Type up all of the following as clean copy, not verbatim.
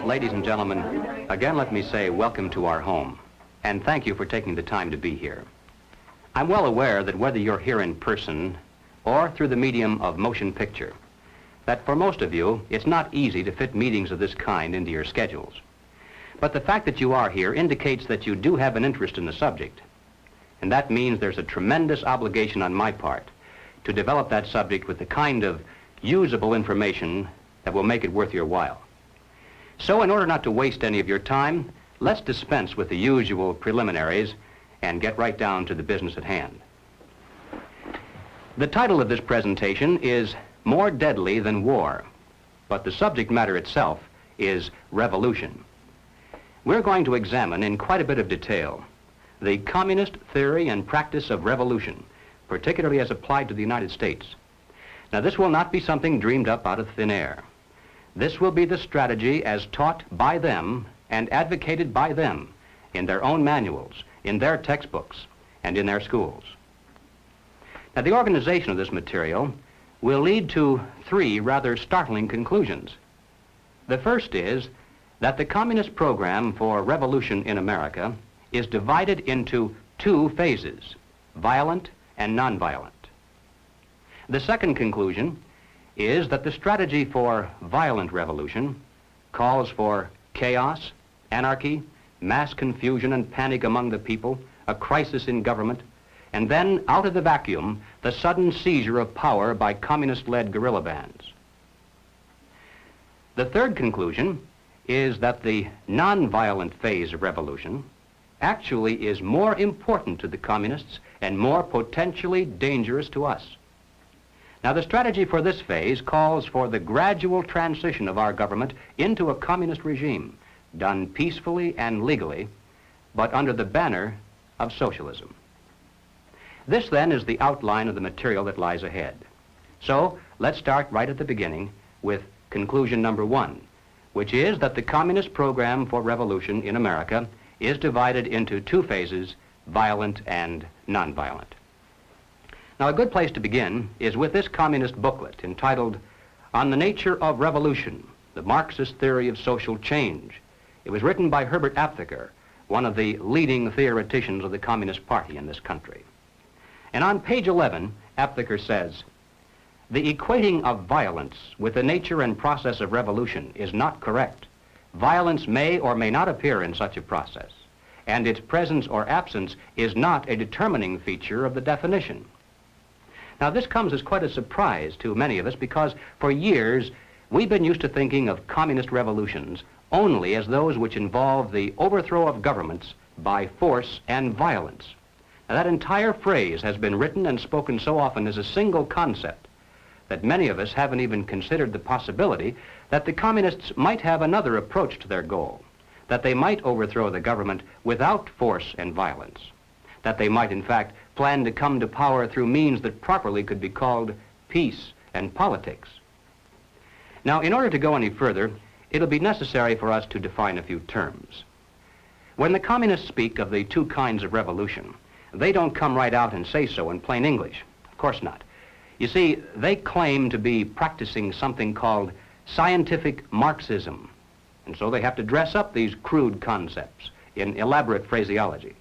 Ladies and gentlemen, again let me say welcome to our home, and thank you for taking the time to be here. I'm well aware that whether you're here in person or through the medium of motion picture, that for most of you, it's not easy to fit meetings of this kind into your schedules. But the fact that you are here indicates that you do have an interest in the subject, and that means there's a tremendous obligation on my part to develop that subject with the kind of usable information that will make it worth your while. So in order not to waste any of your time, let's dispense with the usual preliminaries and get right down to the business at hand. The title of this presentation is More Deadly Than War, but the subject matter itself is revolution. We're going to examine in quite a bit of detail the communist theory and practice of revolution, particularly as applied to the United States. Now, this will not be something dreamed up out of thin air. This will be the strategy as taught by them and advocated by them in their own manuals, in their textbooks, and in their schools. Now, the organization of this material will lead to three rather startling conclusions. The first is that the communist program for revolution in America is divided into two phases, violent and nonviolent. The second conclusion is that the strategy for violent revolution calls for chaos, anarchy, mass confusion and panic among the people, a crisis in government, and then, out of the vacuum, the sudden seizure of power by communist-led guerrilla bands. The third conclusion is that the nonviolent phase of revolution actually is more important to the communists and more potentially dangerous to us. Now, the strategy for this phase calls for the gradual transition of our government into a communist regime, done peacefully and legally, but under the banner of socialism. This, then, is the outline of the material that lies ahead. So, let's start right at the beginning with conclusion number one, which is that the communist program for revolution in America is divided into two phases, violent and nonviolent. Now, a good place to begin is with this communist booklet entitled On the Nature of Revolution, the Marxist Theory of Social Change. It was written by Herbert Aptheker, one of the leading theoreticians of the Communist Party in this country. And on page 11, Aptheker says, "The equating of violence with the nature and process of revolution is not correct. Violence may or may not appear in such a process, and its presence or absence is not a determining feature of the definition." Now, this comes as quite a surprise to many of us because for years we've been used to thinking of communist revolutions only as those which involve the overthrow of governments by force and violence. Now, that entire phrase has been written and spoken so often as a single concept that many of us haven't even considered the possibility that the communists might have another approach to their goal, that they might overthrow the government without force and violence, that they might, in fact, plan to come to power through means that properly could be called peace and politics. Now, in order to go any further, it'll be necessary for us to define a few terms. When the communists speak of the two kinds of revolution, they don't come right out and say so in plain English. Of course not. You see, they claim to be practicing something called scientific Marxism, and so they have to dress up these crude concepts in elaborate phraseology.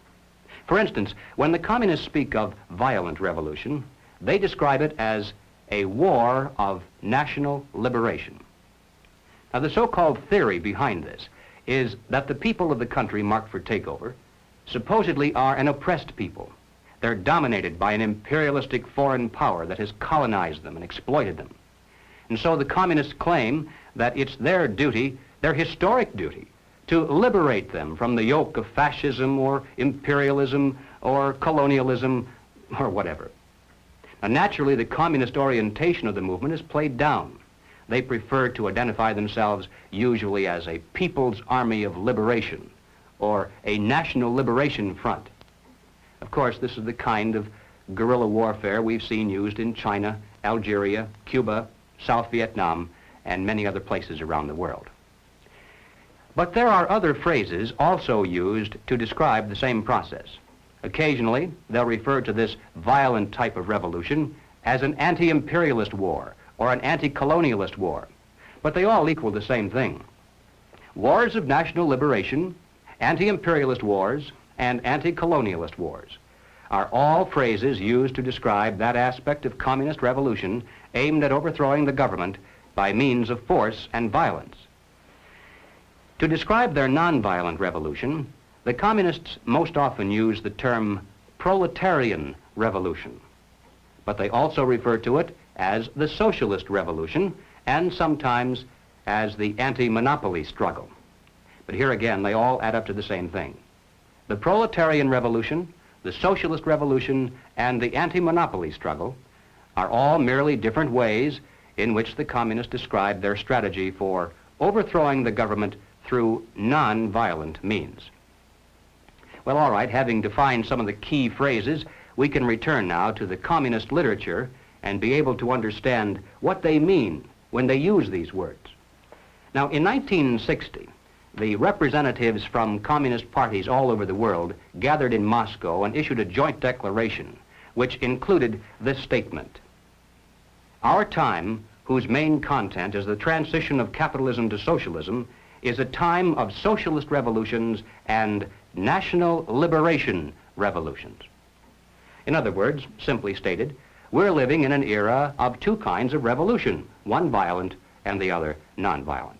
For instance, when the communists speak of violent revolution, they describe it as a war of national liberation. Now, the so-called theory behind this is that the people of the country marked for takeover supposedly are an oppressed people. They're dominated by an imperialistic foreign power that has colonized them and exploited them. And so the communists claim that it's their duty, their historic duty, to liberate them from the yoke of fascism or imperialism or colonialism or whatever. Now, naturally, the communist orientation of the movement is played down. They prefer to identify themselves usually as a People's Army of Liberation or a National Liberation Front. Of course, this is the kind of guerrilla warfare we've seen used in China, Algeria, Cuba, South Vietnam, and many other places around the world. But there are other phrases also used to describe the same process. Occasionally, they'll refer to this violent type of revolution as an anti-imperialist war or an anti-colonialist war, but they all equal the same thing. Wars of national liberation, anti-imperialist wars, and anti-colonialist wars are all phrases used to describe that aspect of communist revolution aimed at overthrowing the government by means of force and violence. To describe their nonviolent revolution, the communists most often use the term proletarian revolution, but they also refer to it as the socialist revolution and sometimes as the anti-monopoly struggle. But here again, they all add up to the same thing. The proletarian revolution, the socialist revolution, and the anti-monopoly struggle are all merely different ways in which the communists describe their strategy for overthrowing the government through non-violent means. Well, all right, having defined some of the key phrases, we can return now to the communist literature and be able to understand what they mean when they use these words. Now, in 1960, the representatives from communist parties all over the world gathered in Moscow and issued a joint declaration which included this statement: "Our time, whose main content is the transition of capitalism to socialism, is a time of socialist revolutions and national liberation revolutions." In other words, simply stated, we're living in an era of two kinds of revolution, one violent and the other nonviolent.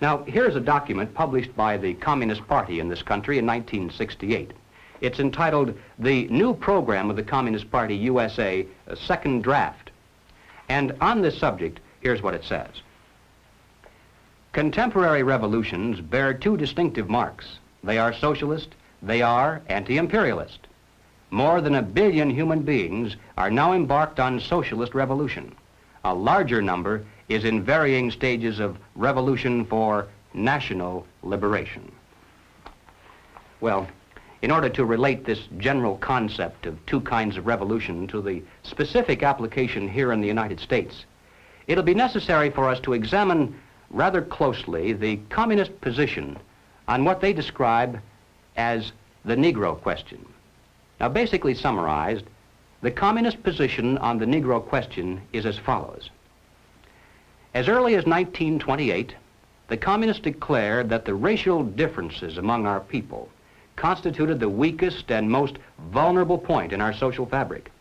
Now, here's a document published by the Communist Party in this country in 1968. It's entitled "The New Program of the Communist Party USA, a Second Draft." And on this subject, here's what it says. Contemporary revolutions bear two distinctive marks. They are socialist, they are anti-imperialist. More than 1 billion human beings are now embarked on socialist revolution. A larger number is in varying stages of revolution for national liberation. Well, in order to relate this general concept of two kinds of revolution to the specific application here in the United States, it'll be necessary for us to examine rather closely the communist position on what they describe as the Negro question. Now, basically summarized, the communist position on the Negro question is as follows. As early as 1928, the communists declared that the racial differences among our people constituted the weakest and most vulnerable point in our social fabric.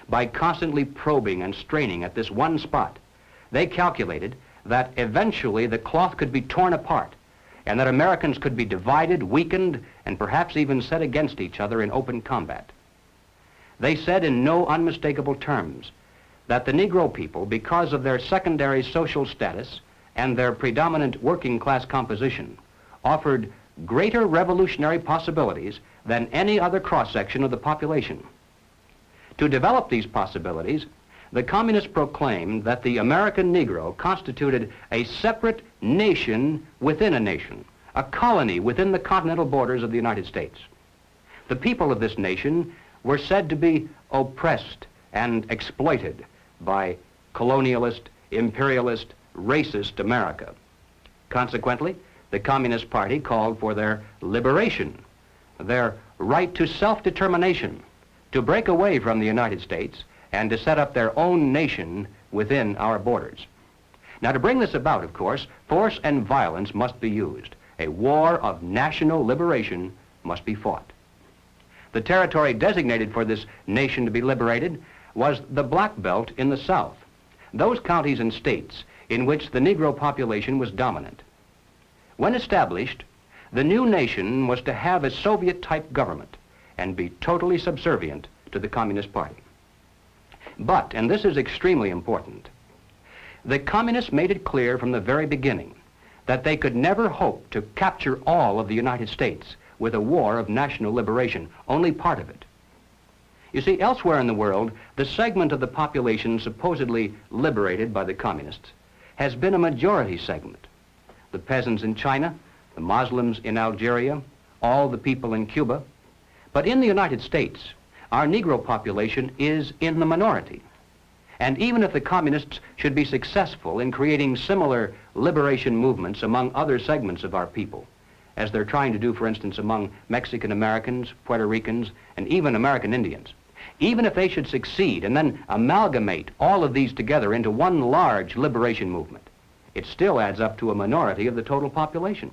By constantly probing and straining at this one spot, they calculated that eventually the cloth could be torn apart and that Americans could be divided, weakened, and perhaps even set against each other in open combat. They said in no unmistakable terms that the Negro people, because of their secondary social status and their predominant working class composition, offered greater revolutionary possibilities than any other cross-section of the population. To develop these possibilities, the communists proclaimed that the American Negro constituted a separate nation within a nation, a colony within the continental borders of the United States. The people of this nation were said to be oppressed and exploited by colonialist, imperialist, racist America. Consequently, the Communist Party called for their liberation, their right to self-determination, to break away from the United States and to set up their own nation within our borders. Now, to bring this about, of course, force and violence must be used. A war of national liberation must be fought. The territory designated for this nation to be liberated was the Black Belt in the South, those counties and states in which the Negro population was dominant. When established, the new nation was to have a Soviet-type government and be totally subservient to the Communist Party. But, and this is extremely important, the communists made it clear from the very beginning that they could never hope to capture all of the United States with a war of national liberation, only part of it. You see, elsewhere in the world, the segment of the population supposedly liberated by the communists has been a majority segment. The peasants in China, the Muslims in Algeria, all the people in Cuba. But in the United States, our Negro population is in the minority. And even if the communists should be successful in creating similar liberation movements among other segments of our people, as they're trying to do, for instance, among Mexican Americans, Puerto Ricans, and even American Indians, even if they should succeed and then amalgamate all of these together into one large liberation movement, it still adds up to a minority of the total population.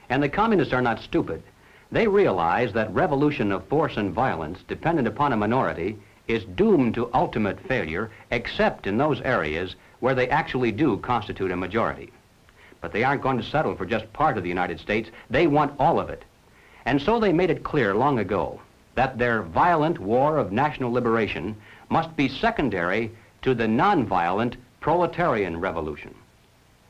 And the communists are not stupid. They realize that revolution of force and violence dependent upon a minority is doomed to ultimate failure, except in those areas where they actually do constitute a majority. But they aren't going to settle for just part of the United States. They want all of it. And so they made it clear long ago that their violent war of national liberation must be secondary to the nonviolent proletarian revolution.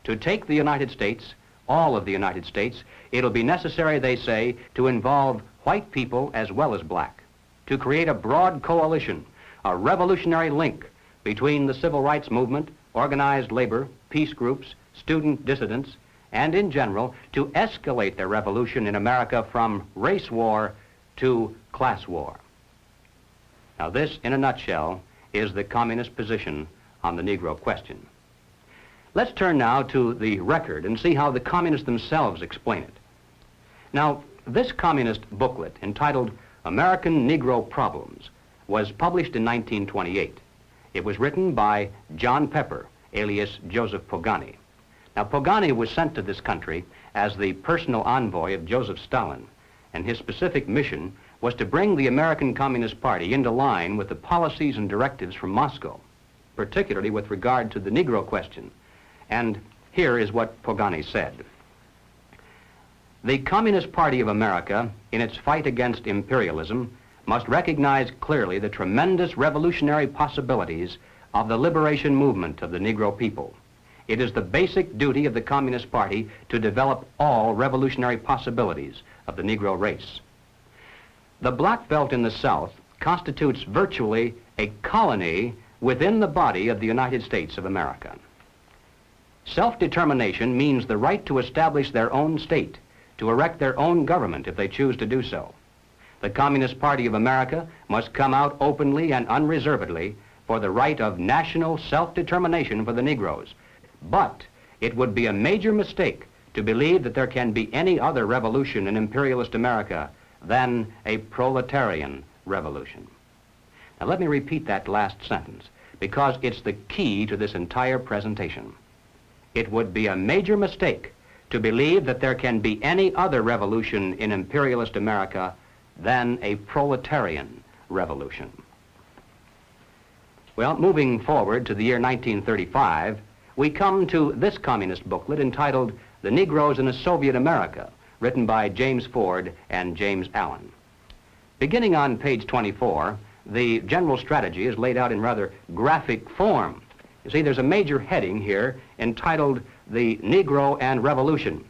To take the United States, all of the United States, it'll be necessary, they say, to involve white people as well as black, to create a broad coalition, a revolutionary link between the civil rights movement, organized labor, peace groups, student dissidents, and in general, to escalate the revolution in America from race war to class war. Now this, in a nutshell, is the communist position on the Negro question. Let's turn now to the record and see how the communists themselves explain it. Now, this communist booklet, entitled American Negro Problems, was published in 1928. It was written by John Pepper, alias Joseph Pogany. Now, Pogany was sent to this country as the personal envoy of Joseph Stalin, and his specific mission was to bring the American Communist Party into line with the policies and directives from Moscow, particularly with regard to the Negro question. And here is what Pogany said. The Communist Party of America, in its fight against imperialism, must recognize clearly the tremendous revolutionary possibilities of the liberation movement of the Negro people. It is the basic duty of the Communist Party to develop all revolutionary possibilities of the Negro race. The Black Belt in the South constitutes virtually a colony within the body of the United States of America. Self-determination means the right to establish their own state, to erect their own government if they choose to do so. The Communist Party of America must come out openly and unreservedly for the right of national self-determination for the Negroes. But it would be a major mistake to believe that there can be any other revolution in imperialist America than a proletarian revolution. Now let me repeat that last sentence, because it's the key to this entire presentation. It would be a major mistake to believe that there can be any other revolution in imperialist America than a proletarian revolution. Well, moving forward to the year 1935, we come to this communist booklet entitled The Negroes in a Soviet America, written by James Ford and James Allen. Beginning on page 24, the general strategy is laid out in rather graphic form. You see, there's a major heading here entitled The Negro and Revolution.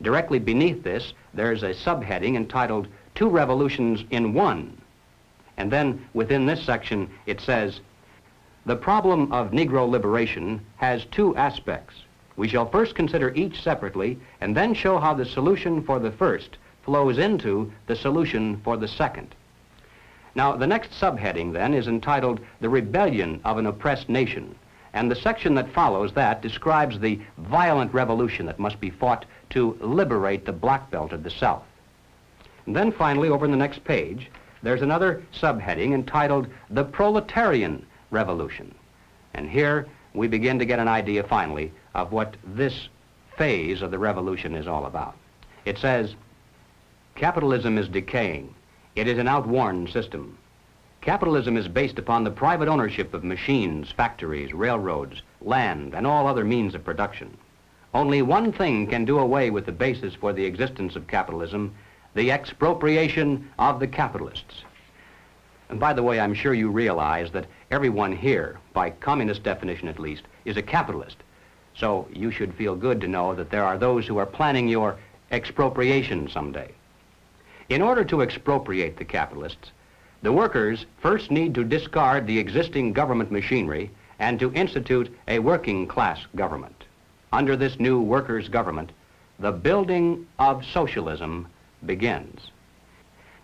Directly beneath this, there's a subheading entitled Two Revolutions in One. And then within this section, it says, the problem of Negro liberation has two aspects. We shall first consider each separately and then show how the solution for the first flows into the solution for the second. Now, the next subheading then is entitled The Rebellion of an Oppressed Nation. And the section that follows that describes the violent revolution that must be fought to liberate the Black Belt of the South. And then finally, over in the next page, there's another subheading entitled The Proletarian Revolution. And here we begin to get an idea finally of what this phase of the revolution is all about. It says, capitalism is decaying. It is an outworn system. Capitalism is based upon the private ownership of machines, factories, railroads, land, and all other means of production. Only one thing can do away with the basis for the existence of capitalism, the expropriation of the capitalists. And by the way, I'm sure you realize that everyone here, by communist definition at least, is a capitalist. So you should feel good to know that there are those who are planning your expropriation someday. In order to expropriate the capitalists, the workers first need to discard the existing government machinery and to institute a working class government. Under this new workers' government, the building of socialism begins.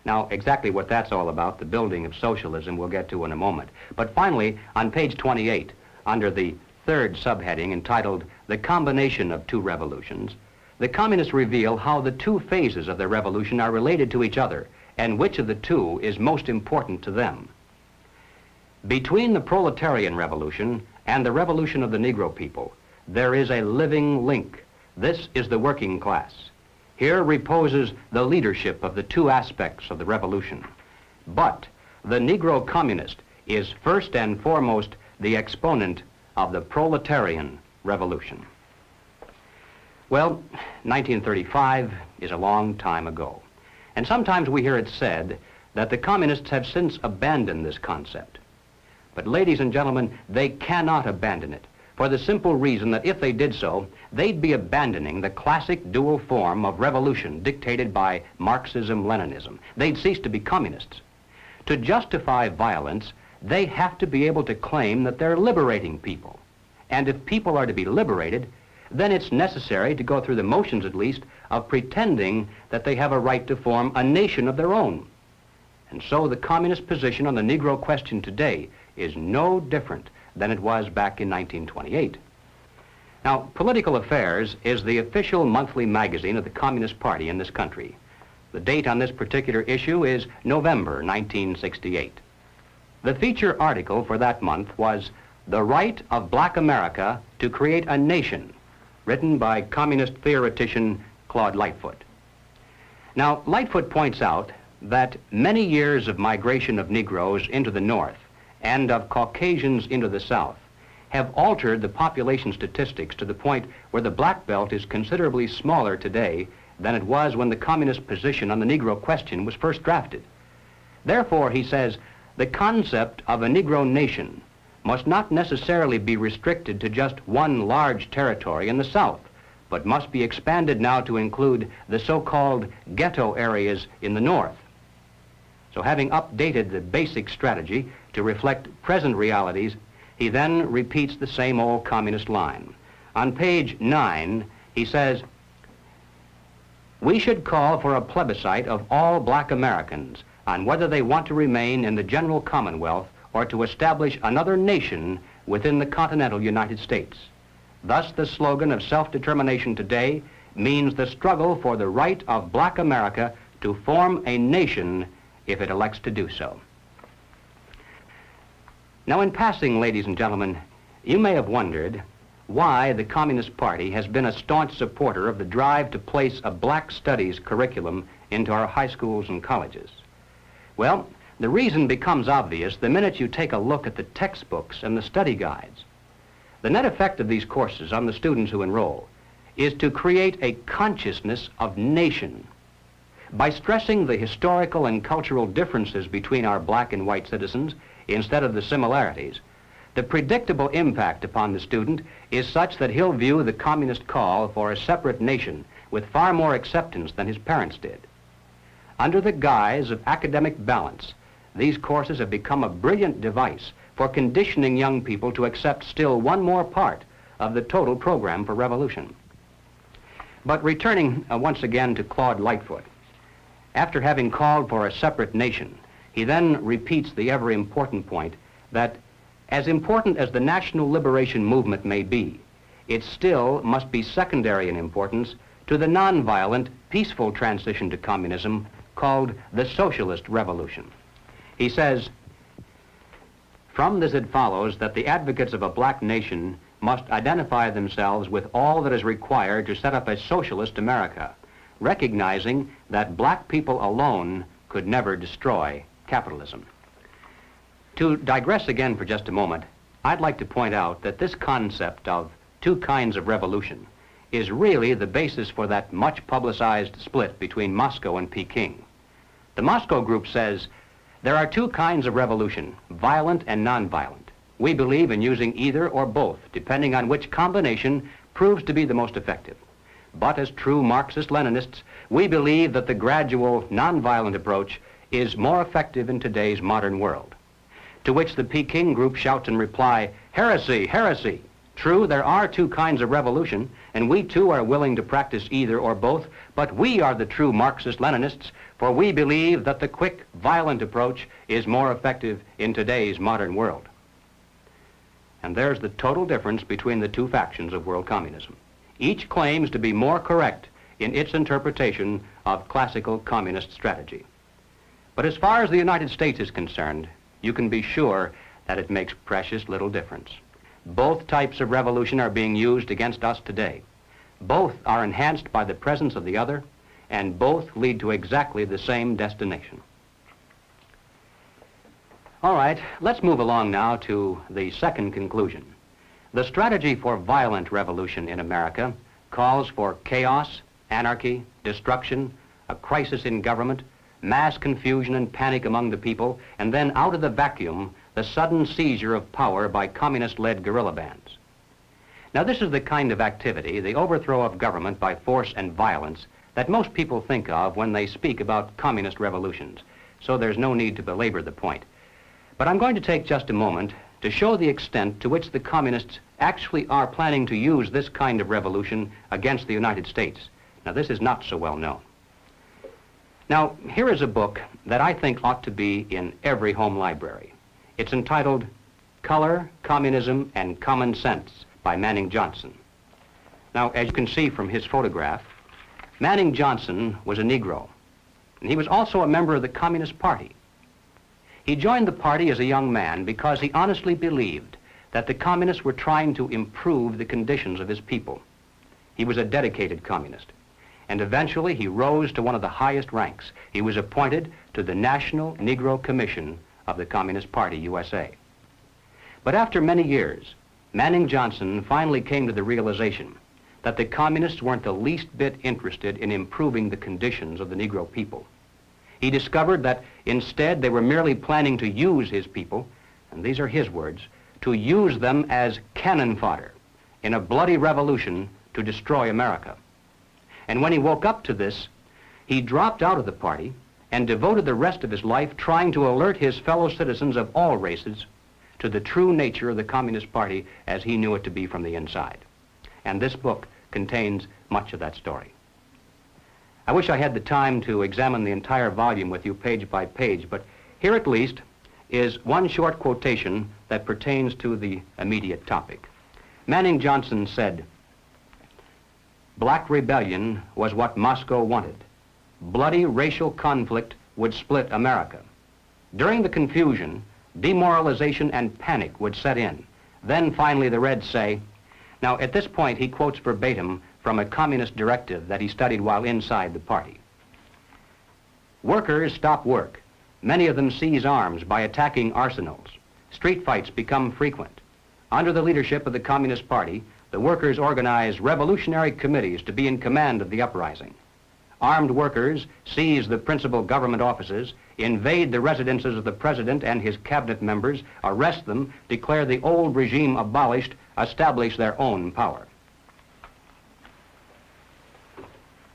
Now, exactly what that's all about, the building of socialism, we'll get to in a moment. But finally, on page 28, under the third subheading entitled The Combination of Two Revolutions, the communists reveal how the two phases of their revolution are related to each other and which of the two is most important to them. Between the proletarian revolution and the revolution of the Negro people, there is a living link. This is the working class. Here reposes the leadership of the two aspects of the revolution. But the Negro communist is first and foremost the exponent of the proletarian revolution. Well, 1935 is a long time ago, and sometimes we hear it said that the communists have since abandoned this concept. But ladies and gentlemen, they cannot abandon it, for the simple reason that if they did so, they'd be abandoning the classic dual form of revolution dictated by Marxism-Leninism. They'd cease to be communists. To justify violence, they have to be able to claim that they're liberating people. And if people are to be liberated, then it's necessary to go through the motions, at least, of pretending that they have a right to form a nation of their own. And so the communist position on the Negro question today is no different than it was back in 1928. Now, Political Affairs is the official monthly magazine of the Communist Party in this country. The date on this particular issue is November 1968. The feature article for that month was The Right of Black America to Create a Nation, written by communist theoretician Claude Lightfoot. Now, Lightfoot points out that many years of migration of Negroes into the North and of Caucasians into the South have altered the population statistics to the point where the black belt is considerably smaller today than it was when the communist position on the Negro question was first drafted. Therefore, he says, the concept of a Negro nation must not necessarily be restricted to just one large territory in the South, but must be expanded now to include the so-called ghetto areas in the North. So having updated the basic strategy to reflect present realities, he then repeats the same old communist line. On page 9, he says, we should call for a plebiscite of all black Americans on whether they want to remain in the general Commonwealth or to establish another nation within the continental United States. Thus, the slogan of self-determination today means the struggle for the right of black America to form a nation if it elects to do so. Now, in passing, ladies and gentlemen, you may have wondered why the Communist Party has been a staunch supporter of the drive to place a black studies curriculum into our high schools and colleges. Well, the reason becomes obvious the minute you take a look at the textbooks and the study guides. The net effect of these courses on the students who enroll is to create a consciousness of nation. By stressing the historical and cultural differences between our black and white citizens instead of the similarities, the predictable impact upon the student is such that he'll view the communist call for a separate nation with far more acceptance than his parents did. Under the guise of academic balance, these courses have become a brilliant device for conditioning young people to accept still one more part of the total program for revolution. But returning once again to Claude Lightfoot, after having called for a separate nation, he then repeats the ever-important point that as important as the national liberation movement may be, it still must be secondary in importance to the nonviolent, peaceful transition to communism called the socialist revolution. He says, from this it follows that the advocates of a black nation must identify themselves with all that is required to set up a socialist America, recognizing that black people alone could never destroy capitalism. To digress again for just a moment, I'd like to point out that this concept of two kinds of revolution is really the basis for that much publicized split between Moscow and Peking. The Moscow group says there are two kinds of revolution, violent and nonviolent. We believe in using either or both, depending on which combination proves to be the most effective. But as true Marxist-Leninists, we believe that the gradual, nonviolent approach is more effective in today's modern world. To which the Peking group shouts in reply, heresy, heresy. True, there are two kinds of revolution, and we too are willing to practice either or both, but we are the true Marxist-Leninists, for we believe that the quick, violent approach is more effective in today's modern world. And there's the total difference between the two factions of world communism. Each claims to be more correct in its interpretation of classical communist strategy. But as far as the United States is concerned, you can be sure that it makes precious little difference. Both types of revolution are being used against us today. Both are enhanced by the presence of the other, and both lead to exactly the same destination. All right, let's move along now to the second conclusion. The strategy for violent revolution in America calls for chaos, anarchy, destruction, a crisis in government, mass confusion and panic among the people, and then out of the vacuum, the sudden seizure of power by communist-led guerrilla bands. Now, this is the kind of activity, the overthrow of government by force and violence, that most people think of when they speak about communist revolutions, so there's no need to belabor the point. But I'm going to take just a moment to show the extent to which the communists actually are planning to use this kind of revolution against the United States. Now, this is not so well known. Now, here is a book that I think ought to be in every home library. It's entitled Color, Communism, and Common Sense by Manning Johnson. Now, as you can see from his photograph, Manning Johnson was a Negro, and he was also a member of the Communist Party. He joined the party as a young man because he honestly believed that the communists were trying to improve the conditions of his people. He was a dedicated communist, and eventually he rose to one of the highest ranks. He was appointed to the National Negro Commission of the Communist Party, USA. But after many years, Manning Johnson finally came to the realization that the communists weren't the least bit interested in improving the conditions of the Negro people. He discovered that instead they were merely planning to use his people, and these are his words, to use them as cannon fodder in a bloody revolution to destroy America. And when he woke up to this, he dropped out of the party and devoted the rest of his life trying to alert his fellow citizens of all races to the true nature of the Communist Party as he knew it to be from the inside. And this book contains much of that story. I wish I had the time to examine the entire volume with you page by page, but here at least is one short quotation that pertains to the immediate topic. Manning Johnson said, "Black rebellion was what Moscow wanted. Bloody racial conflict would split America. During the confusion, demoralization and panic would set in. Then finally the Reds say," now at this point he quotes verbatim from a communist directive that he studied while inside the party. "Workers stop work. Many of them seize arms by attacking arsenals. Street fights become frequent. Under the leadership of the Communist Party, the workers organize revolutionary committees to be in command of the uprising. Armed workers seize the principal government offices, invade the residences of the president and his cabinet members, arrest them, declare the old regime abolished, establish their own power."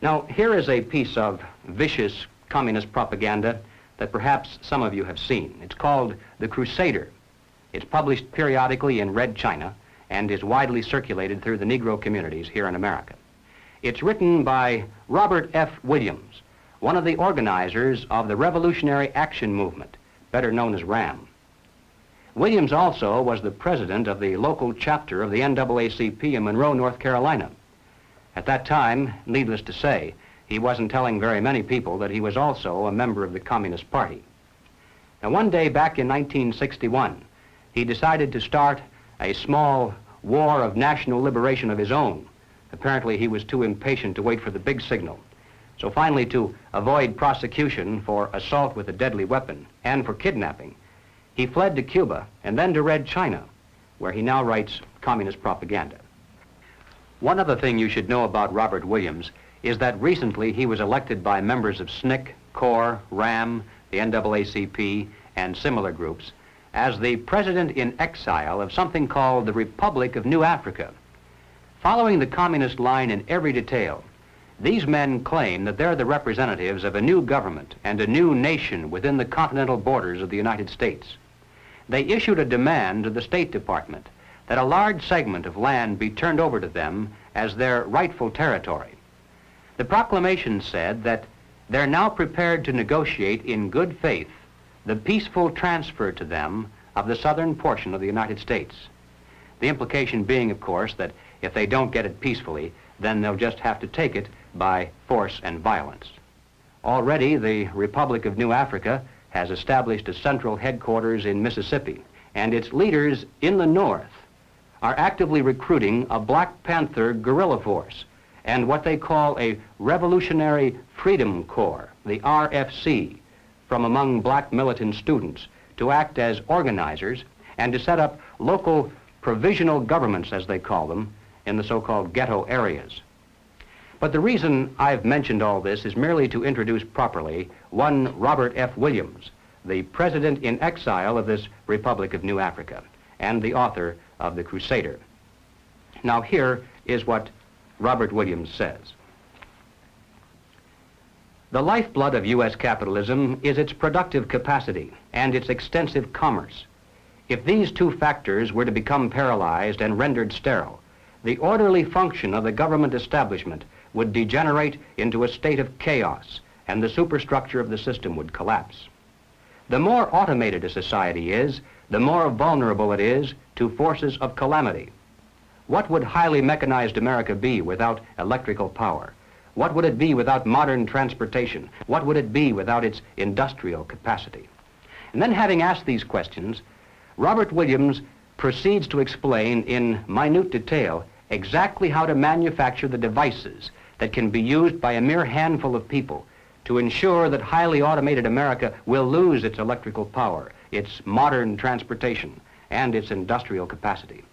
Now, here is a piece of vicious communist propaganda that perhaps some of you have seen. It's called The Crusader. It's published periodically in Red China and is widely circulated through the Negro communities here in America. It's written by Robert F. Williams, one of the organizers of the Revolutionary Action Movement, better known as RAM. Williams also was the president of the local chapter of the NAACP in Monroe, North Carolina. At that time, needless to say, he wasn't telling very many people that he was also a member of the Communist Party. Now, one day back in 1961, he decided to start a small war of national liberation of his own. Apparently, he was too impatient to wait for the big signal. So finally, to avoid prosecution for assault with a deadly weapon and for kidnapping, he fled to Cuba and then to Red China, where he now writes communist propaganda. One other thing you should know about Robert Williams is that recently he was elected by members of SNCC, CORE, RAM, the NAACP, and similar groups as the president in exile of something called the Republic of New Africa. Following the communist line in every detail, these men claim that they're the representatives of a new government and a new nation within the continental borders of the United States. They issued a demand to the State Department that a large segment of land be turned over to them as their rightful territory. The proclamation said that they're now prepared to negotiate in good faith the peaceful transfer to them of the southern portion of the United States. The implication being, of course, that if they don't get it peacefully, then they'll just have to take it by force and violence. Already, the Republic of New Africa has established a central headquarters in Mississippi, and its leaders in the north are actively recruiting a Black Panther guerrilla force and what they call a Revolutionary Freedom Corps, the RFC, from among black militant students to act as organizers and to set up local provisional governments, as they call them, in the so-called ghetto areas. But the reason I've mentioned all this is merely to introduce properly one Robert F. Williams, the president in exile of this Republic of New Africa and the author of The Crusader. Now here is what Robert Williams says. The lifeblood of U.S. capitalism is its productive capacity and its extensive commerce. If these two factors were to become paralyzed and rendered sterile, the orderly function of the government establishment would degenerate into a state of chaos, and the superstructure of the system would collapse. The more automated a society is, the more vulnerable it is to forces of calamity. What would highly mechanized America be without electrical power? What would it be without modern transportation? What would it be without its industrial capacity? And then, having asked these questions, Robert Williams proceeds to explain in minute detail exactly how to manufacture the devices that can be used by a mere handful of people to ensure that highly automated America will lose its electrical power, its modern transportation, and its industrial capacity.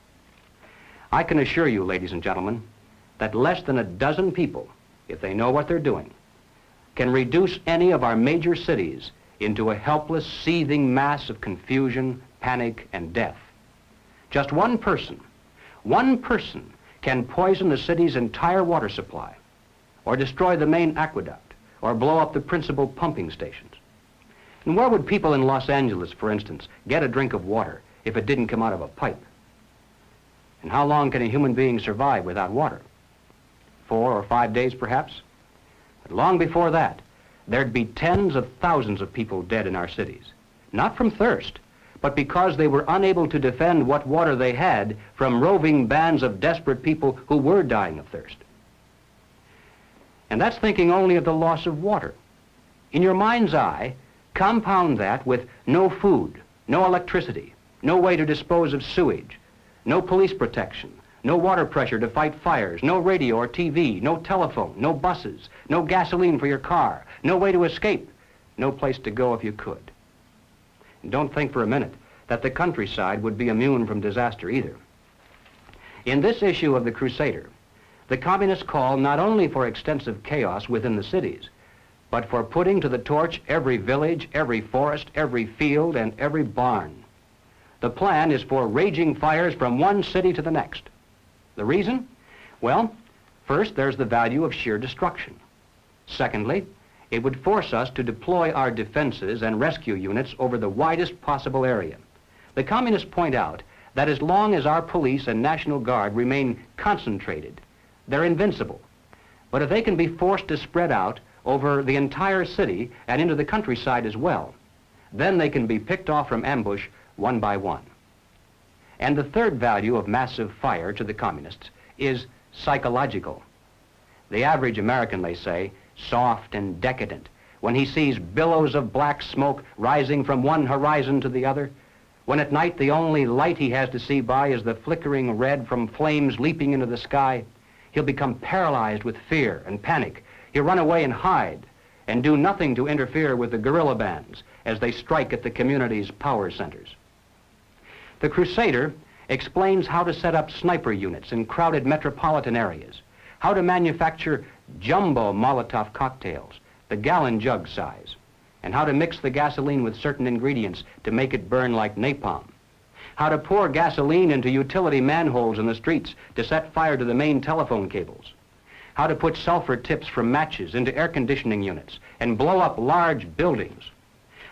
I can assure you, ladies and gentlemen, that less than a dozen people, if they know what they're doing, can reduce any of our major cities into a helpless, seething mass of confusion, panic, and death. Just one person can poison the city's entire water supply, or destroy the main aqueduct, or blow up the principal pumping stations. And where would people in Los Angeles, for instance, get a drink of water if it didn't come out of a pipe? And how long can a human being survive without water? 4 or 5 days, perhaps? But long before that, there'd be tens of thousands of people dead in our cities, not from thirst, but because they were unable to defend what water they had from roving bands of desperate people who were dying of thirst. And that's thinking only of the loss of water. In your mind's eye, compound that with no food, no electricity, no way to dispose of sewage, no police protection, no water pressure to fight fires, no radio or TV, no telephone, no buses, no gasoline for your car, no way to escape, no place to go if you could. And don't think for a minute that the countryside would be immune from disaster either. In this issue of The Crusader, the communists call not only for extensive chaos within the cities, but for putting to the torch every village, every forest, every field, and every barn. The plan is for raging fires from one city to the next. The reason? Well, first, there's the value of sheer destruction. Secondly, it would force us to deploy our defenses and rescue units over the widest possible area. The communists point out that as long as our police and National Guard remain concentrated, they're invincible. But if they can be forced to spread out over the entire city and into the countryside as well, then they can be picked off from ambush one by one. And the third value of massive fire to the communists is psychological. The average American, they say, soft and decadent, when he sees billows of black smoke rising from one horizon to the other, when at night the only light he has to see by is the flickering red from flames leaping into the sky, he'll become paralyzed with fear and panic. He'll run away and hide and do nothing to interfere with the guerrilla bands as they strike at the community's power centers. The Crusader explains how to set up sniper units in crowded metropolitan areas, how to manufacture jumbo Molotov cocktails, the gallon jug size, and how to mix the gasoline with certain ingredients to make it burn like napalm, how to pour gasoline into utility manholes in the streets to set fire to the main telephone cables, how to put sulfur tips from matches into air conditioning units and blow up large buildings,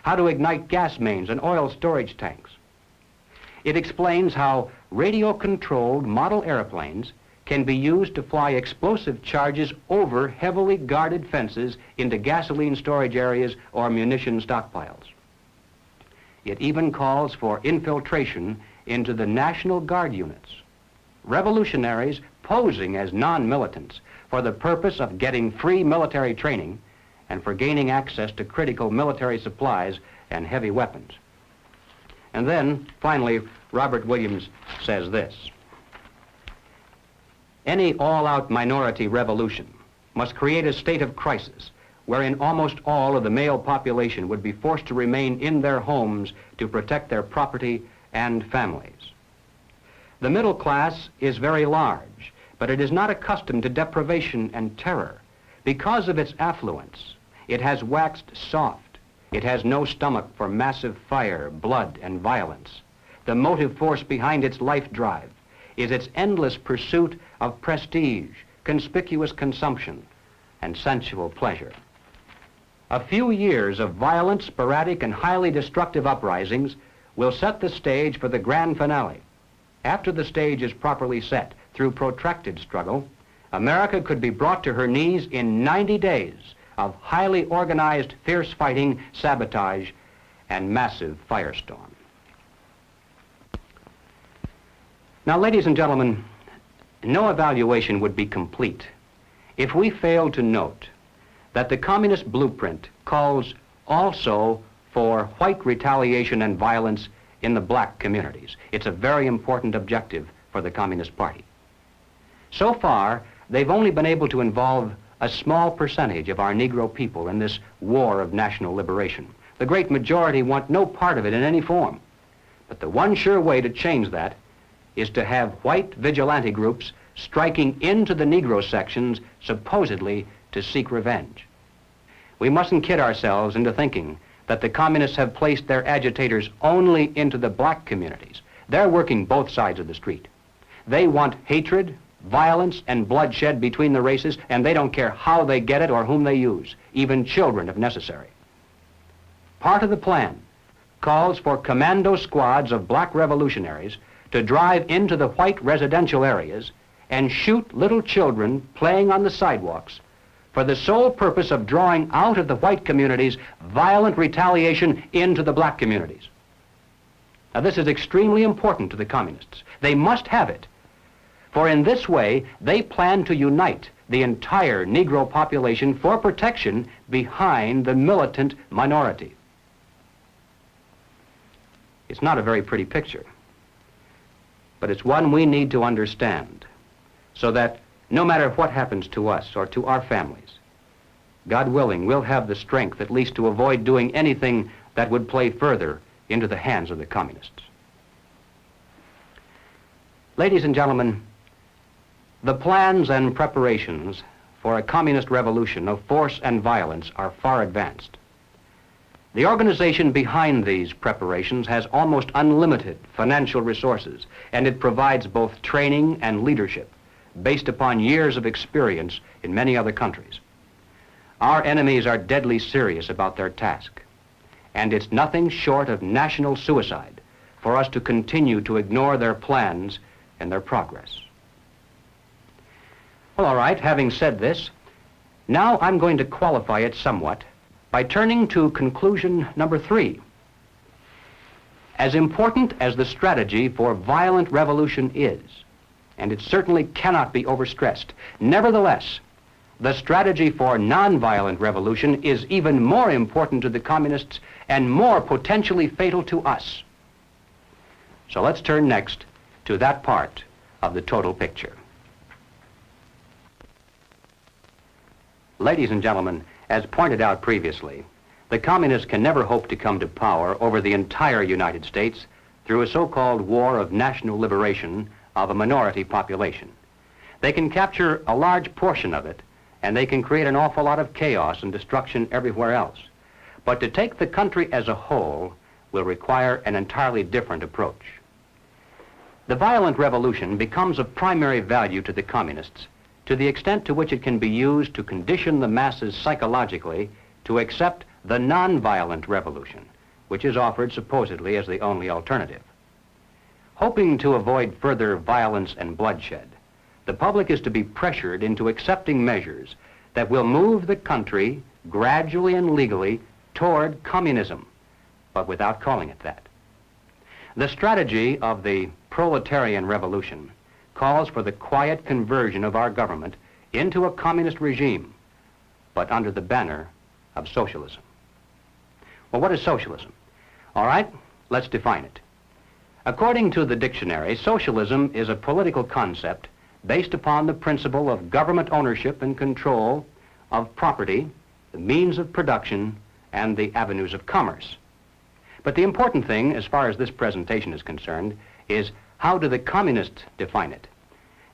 how to ignite gas mains and oil storage tanks. It explains how radio-controlled model airplanes can be used to fly explosive charges over heavily guarded fences into gasoline storage areas or munition stockpiles. It even calls for infiltration into the National Guard units, revolutionaries posing as non-militants for the purpose of getting free military training and for gaining access to critical military supplies and heavy weapons. And then, finally, Robert Williams says this: any all-out minority revolution must create a state of crisis wherein almost all of the male population would be forced to remain in their homes to protect their property and families. The middle class is very large, but it is not accustomed to deprivation and terror. Because of its affluence, it has waxed soft. It has no stomach for massive fire, blood, and violence. The motive force behind its life drive is its endless pursuit of prestige, conspicuous consumption, and sensual pleasure. A few years of violent, sporadic, and highly destructive uprisings will set the stage for the grand finale. After the stage is properly set through protracted struggle, America could be brought to her knees in 90 days of highly organized, fierce fighting, sabotage, and massive firestorm. Now, ladies and gentlemen, no evaluation would be complete if we failed to note that the communist blueprint calls also for white retaliation and violence in the black communities. It's a very important objective for the Communist Party. So far, they've only been able to involve a small percentage of our Negro people in this war of national liberation. The great majority want no part of it in any form. But the one sure way to change that is to have white vigilante groups striking into the Negro sections supposedly to seek revenge. We mustn't kid ourselves into thinking that the communists have placed their agitators only into the black communities. They're working both sides of the street. They want hatred, violence, and bloodshed between the races, and they don't care how they get it or whom they use, even children if necessary. Part of the plan calls for commando squads of black revolutionaries to drive into the white residential areas and shoot little children playing on the sidewalks for the sole purpose of drawing out of the white communities violent retaliation into the black communities. Now, this is extremely important to the communists. They must have it, for in this way they plan to unite the entire Negro population for protection behind the militant minority. It's not a very pretty picture, but it's one we need to understand so that no matter what happens to us or to our families, God willing, we'll have the strength at least to avoid doing anything that would play further into the hands of the communists. Ladies and gentlemen, the plans and preparations for a communist revolution of force and violence are far advanced. The organization behind these preparations has almost unlimited financial resources, and it provides both training and leadership based upon years of experience in many other countries. Our enemies are deadly serious about their task, and it's nothing short of national suicide for us to continue to ignore their plans and their progress. Well, all right, having said this, now I'm going to qualify it somewhat by turning to conclusion number 3. As important as the strategy for violent revolution is, and it certainly cannot be overstressed, nevertheless, the strategy for nonviolent revolution is even more important to the communists and more potentially fatal to us. So let's turn next to that part of the total picture. Ladies and gentlemen, as pointed out previously, the communists can never hope to come to power over the entire United States through a so-called war of national liberation of a minority population. They can capture a large portion of it, and they can create an awful lot of chaos and destruction everywhere else. But to take the country as a whole will require an entirely different approach. The violent revolution becomes of primary value to the communists to the extent to which it can be used to condition the masses psychologically to accept the nonviolent revolution, which is offered supposedly as the only alternative. Hoping to avoid further violence and bloodshed, the public is to be pressured into accepting measures that will move the country gradually and legally toward communism, but without calling it that. The strategy of the proletarian revolution calls for the quiet conversion of our government into a communist regime, but under the banner of socialism. Well, what is socialism? All right, let's define it. According to the dictionary, socialism is a political concept based upon the principle of government ownership and control of property, the means of production, and the avenues of commerce. But the important thing, as far as this presentation is concerned, is how do the communists define it?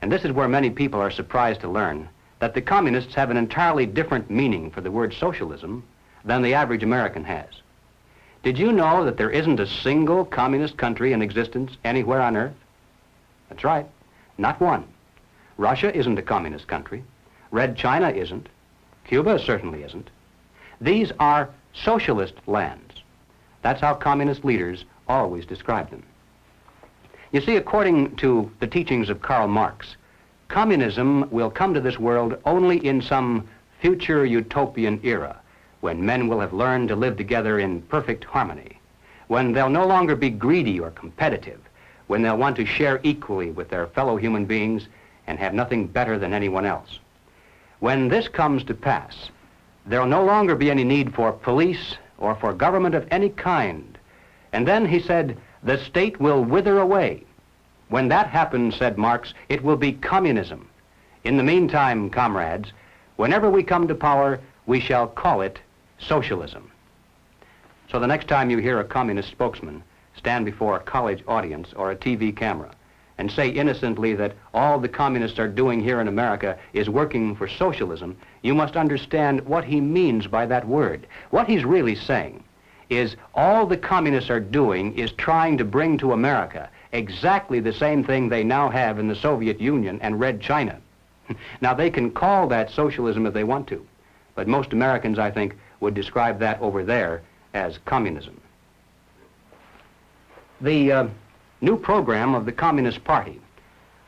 And this is where many people are surprised to learn that the communists have an entirely different meaning for the word socialism than the average American has. Did you know that there isn't a single communist country in existence anywhere on earth? That's right, not one. Russia isn't a communist country. Red China isn't. Cuba certainly isn't. These are socialist lands. That's how communist leaders always describe them. You see, according to the teachings of Karl Marx, communism will come to this world only in some future utopian era, when men will have learned to live together in perfect harmony, when they'll no longer be greedy or competitive, when they'll want to share equally with their fellow human beings and have nothing better than anyone else. When this comes to pass, there'll no longer be any need for police or for government of any kind. And then, he said, the state will wither away. When that happens, said Marx, it will be communism. In the meantime, comrades, whenever we come to power, we shall call it socialism. So the next time you hear a communist spokesman stand before a college audience or a TV camera and say innocently that all the communists are doing here in America is working for socialism, you must understand what he means by that word. What he's really saying is all the communists are doing is trying to bring to America exactly the same thing they now have in the Soviet Union and Red China. Now, they can call that socialism if they want to, but most Americans, I think, would describe that over there as communism. The new program of the Communist Party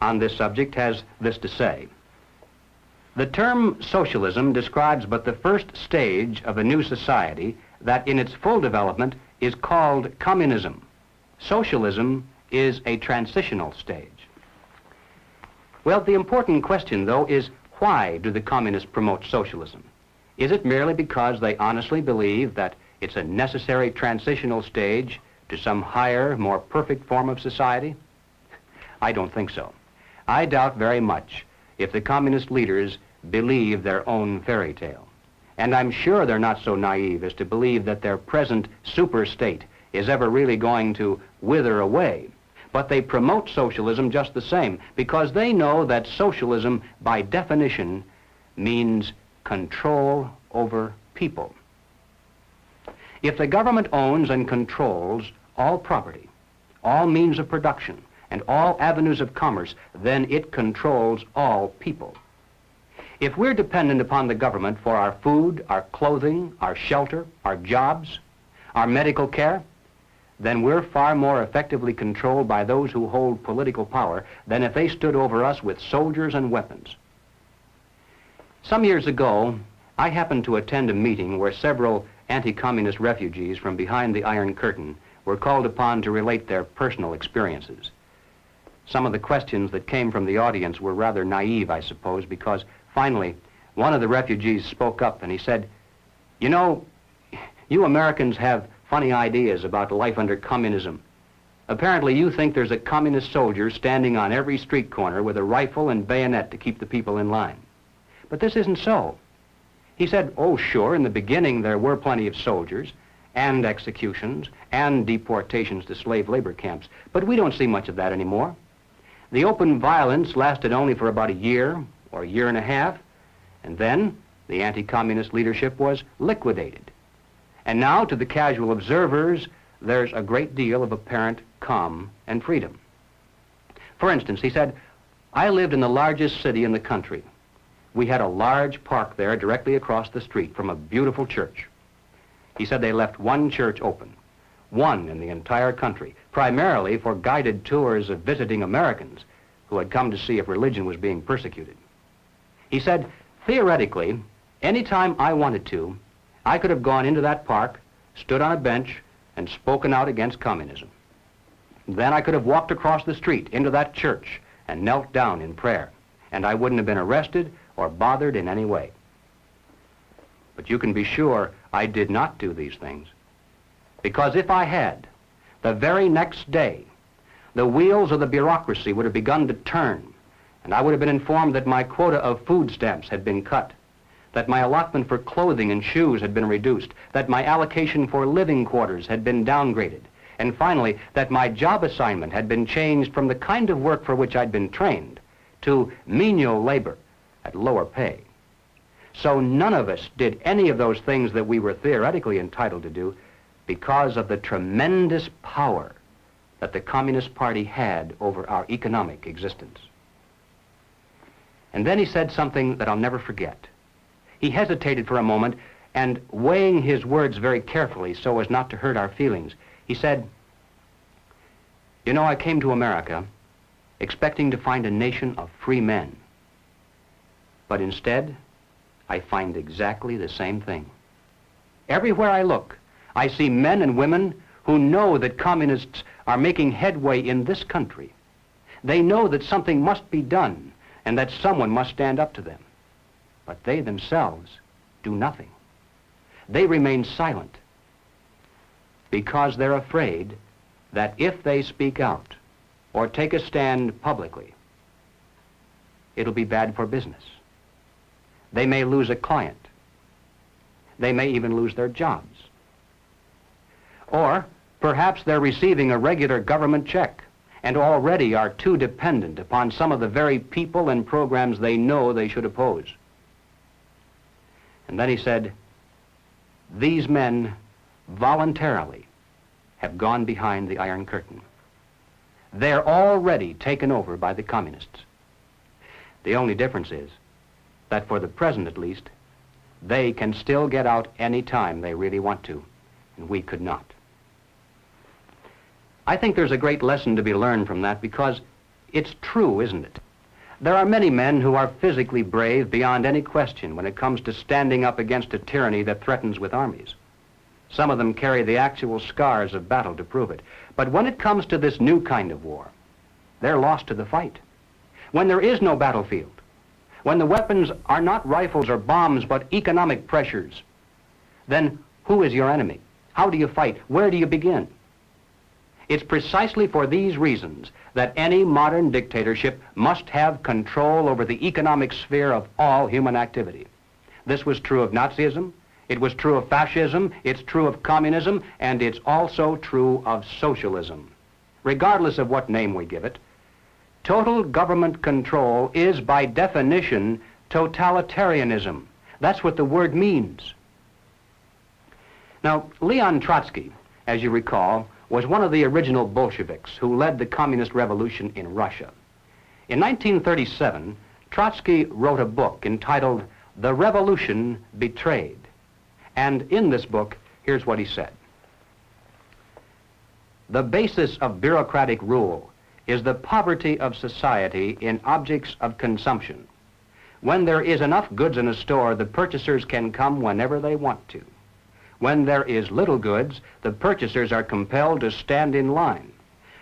on this subject has this to say. The term socialism describes but the first stage of a new society that in its full development is called communism. Socialism is a transitional stage. Well, the important question, though, is why do the communists promote socialism? Is it merely because they honestly believe that it's a necessary transitional stage to some higher, more perfect form of society? I don't think so. I doubt very much if the communist leaders believe their own fairy tale. And I'm sure they're not so naive as to believe that their present super state is ever really going to wither away. But they promote socialism just the same because they know that socialism, by definition, means control over people. If the government owns and controls all property, all means of production, and all avenues of commerce, then it controls all people. If we're dependent upon the government for our food, our clothing, our shelter, our jobs, our medical care, then we're far more effectively controlled by those who hold political power than if they stood over us with soldiers and weapons. Some years ago, I happened to attend a meeting where several anti-communist refugees from behind the Iron Curtain were called upon to relate their personal experiences. Some of the questions that came from the audience were rather naive, I suppose, because finally, one of the refugees spoke up and he said, "You know, you Americans have funny ideas about life under communism. Apparently you think there's a communist soldier standing on every street corner with a rifle and bayonet to keep the people in line. But this isn't so." He said, "Oh, sure, in the beginning there were plenty of soldiers and executions and deportations to slave labor camps, but we don't see much of that anymore. The open violence lasted only for about a year or a year and a half, and then the anti-communist leadership was liquidated. And now, to the casual observers, there's a great deal of apparent calm and freedom." For instance, he said, "I lived in the largest city in the country. We had a large park there directly across the street from a beautiful church." He said they left one church open. one in the entire country, primarily for guided tours of visiting Americans who had come to see if religion was being persecuted. He said, theoretically, anytime I wanted to, I could have gone into that park, stood on a bench, and spoken out against communism. Then I could have walked across the street into that church and knelt down in prayer, and I wouldn't have been arrested or bothered in any way. But you can be sure I did not do these things, because if I had, the very next day, the wheels of the bureaucracy would have begun to turn, and I would have been informed that my quota of food stamps had been cut, that my allotment for clothing and shoes had been reduced, that my allocation for living quarters had been downgraded, and finally, that my job assignment had been changed from the kind of work for which I'd been trained to menial labor at lower pay. So none of us did any of those things that we were theoretically entitled to do because of the tremendous power that the Communist Party had over our economic existence. And then he said something that I'll never forget. He hesitated for a moment, and weighing his words very carefully so as not to hurt our feelings, he said, "You know, I came to America expecting to find a nation of free men. But instead, I find exactly the same thing. Everywhere I look, I see men and women who know that communists are making headway in this country. They know that something must be done and that someone must stand up to them. But they themselves do nothing. They remain silent because they're afraid that if they speak out or take a stand publicly, it'll be bad for business. They may lose a client. They may even lose their jobs. Or perhaps they're receiving a regular government check and already are too dependent upon some of the very people and programs they know they should oppose." And then he said, "These men voluntarily have gone behind the Iron Curtain. They're already taken over by the communists. The only difference is that for the present at least, they can still get out any time they really want to, and we could not." I think there's a great lesson to be learned from that because it's true, isn't it? There are many men who are physically brave beyond any question when it comes to standing up against a tyranny that threatens with armies. Some of them carry the actual scars of battle to prove it. But when it comes to this new kind of war, they're lost to the fight. When there is no battlefield, when the weapons are not rifles or bombs but economic pressures, then who is your enemy? How do you fight? Where do you begin? It's precisely for these reasons that any modern dictatorship must have control over the economic sphere of all human activity. This was true of Nazism, it was true of fascism, it's true of communism, and it's also true of socialism. Regardless of what name we give it, total government control is by definition totalitarianism. That's what the word means. Now, Leon Trotsky, as you recall, was one of the original Bolsheviks who led the communist revolution in Russia. In 1937, Trotsky wrote a book entitled The Revolution Betrayed. And in this book, here's what he said. "The basis of bureaucratic rule is the poverty of society in objects of consumption. When there is enough goods in a store, the purchasers can come whenever they want to. When there is little goods, the purchasers are compelled to stand in line.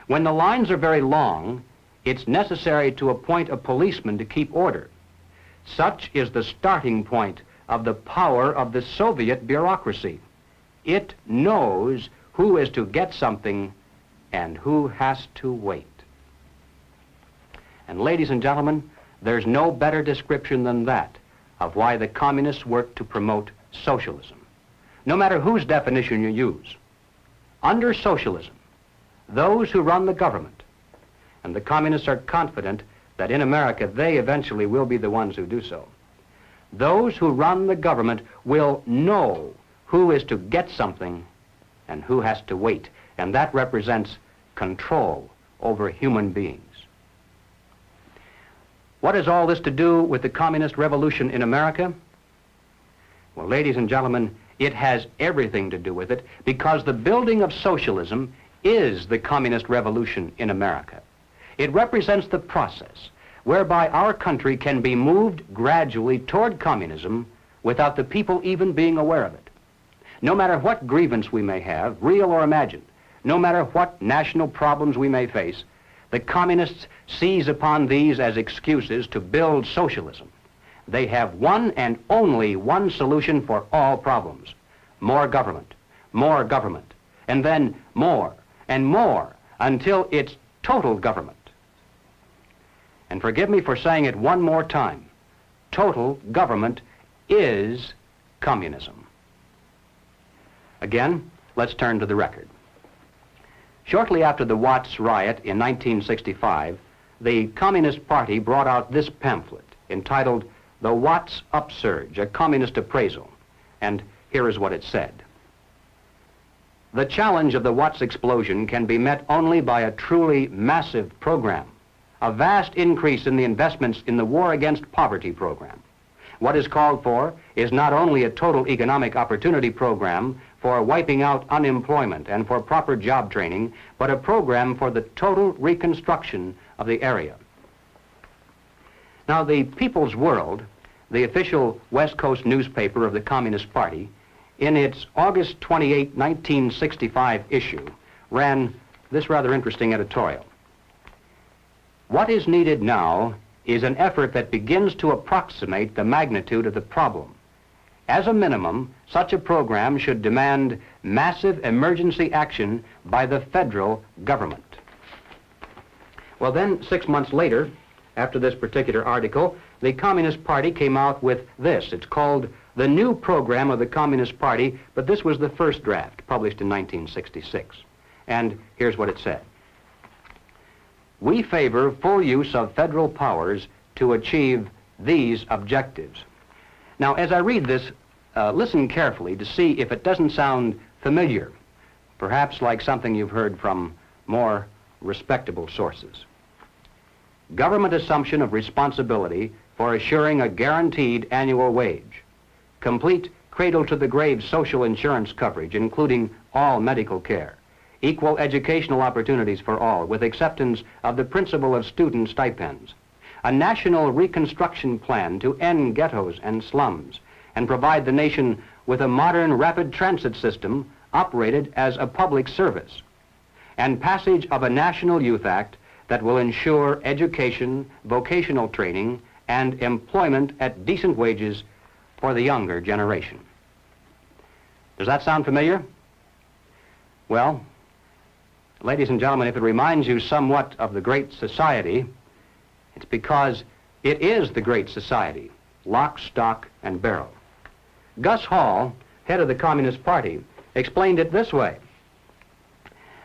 When the lines are very long, it's necessary to appoint a policeman to keep order. Such is the starting point of the power of the Soviet bureaucracy. It knows who is to get something and who has to wait." And ladies and gentlemen, there's no better description than that of why the communists work to promote socialism. No matter whose definition you use, under socialism, those who run the government, and the communists are confident that in America they eventually will be the ones who do so, those who run the government will know who is to get something and who has to wait, and that represents control over human beings. What has all this to do with the communist revolution in America? Well, ladies and gentlemen, It has everything to do with it because the building of socialism is the communist revolution in America. It represents the process whereby our country can be moved gradually toward communism without the people even being aware of it. No matter what grievance we may have, real or imagined, no matter what national problems we may face, the communists seize upon these as excuses to build socialism. They have one and only one solution for all problems: more government, and then more and more until it's total government. And forgive me for saying it one more time, total government is communism. Again, let's turn to the record. Shortly after the Watts riot in 1965, the Communist Party brought out this pamphlet entitled The Watts Upsurge, a Communist Appraisal. And here is what it said. The challenge of the Watts explosion can be met only by a truly massive program, a vast increase in the investments in the War Against Poverty program. What is called for is not only a total economic opportunity program for wiping out unemployment and for proper job training, but a program for the total reconstruction of the area. Now, the People's World, the official West Coast newspaper of the Communist Party, in its August 28, 1965 issue, ran this rather interesting editorial. What is needed now is an effort that begins to approximate the magnitude of the problem. As a minimum, such a program should demand massive emergency action by the federal government. Well, then, 6 months later, after this particular article, the Communist Party came out with this. It's called The New Program of the Communist Party, but this was the first draft, published in 1966. And here's what it said. We favor full use of federal powers to achieve these objectives. Now, as I read this, listen carefully to see if it doesn't sound familiar, perhaps like something you've heard from more respectable sources. Government assumption of responsibility for assuring a guaranteed annual wage. Complete cradle-to-the-grave social insurance coverage, including all medical care. Equal educational opportunities for all, with acceptance of the principle of student stipends. A national reconstruction plan to end ghettos and slums and provide the nation with a modern rapid transit system operated as a public service. And passage of a National Youth Act that will ensure education, vocational training, and employment at decent wages for the younger generation. Does that sound familiar? Well, ladies and gentlemen, if it reminds you somewhat of the Great Society, it's because it is the Great Society, lock, stock, and barrel. Gus Hall, head of the Communist Party, explained it this way.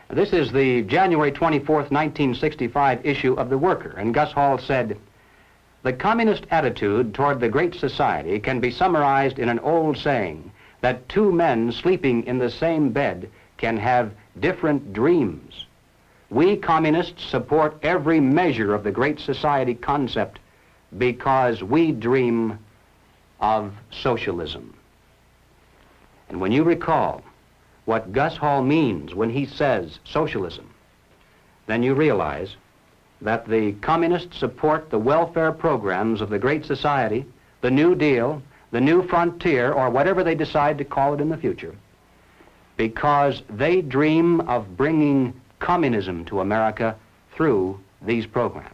This is the January 24th, 1965 issue of The Worker, and Gus Hall said, "The communist attitude toward the Great Society can be summarized in an old saying that two men sleeping in the same bed can have different dreams. We communists support every measure of the Great Society concept because we dream of socialism." And when you recall what Gus Hall means when he says socialism, then you realize that the communists support the welfare programs of the Great Society, the New Deal, the New Frontier, or whatever they decide to call it in the future, because they dream of bringing communism to America through these programs.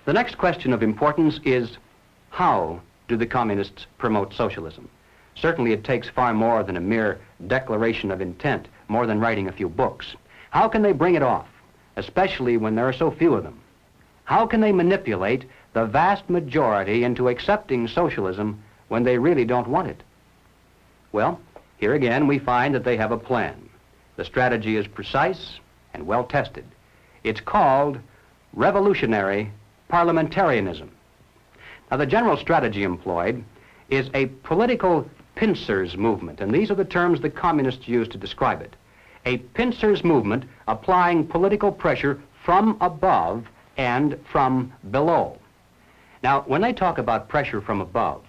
The next question of importance is, how do the communists promote socialism? Certainly it takes far more than a mere declaration of intent, more than writing a few books. How can they bring it off, especially when there are so few of them? How can they manipulate the vast majority into accepting socialism when they really don't want it? Well, here again we find that they have a plan. The strategy is precise and well tested. It's called revolutionary parliamentarianism. Now, the general strategy employed is a political pincers movement, and these are the terms the communists use to describe it. A pincers movement applying political pressure from above and from below. Now, when they talk about pressure from above,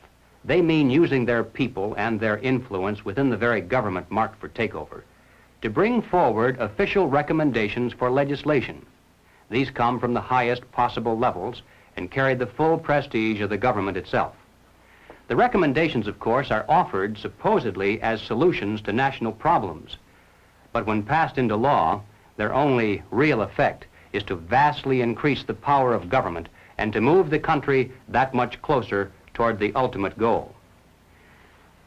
they mean using their people and their influence within the very government marked for takeover to bring forward official recommendations for legislation. These come from the highest possible levels and carry the full prestige of the government itself. The recommendations, of course, are offered supposedly as solutions to national problems, but when passed into law, their only real effect is to vastly increase the power of government and to move the country that much closer toward the ultimate goal.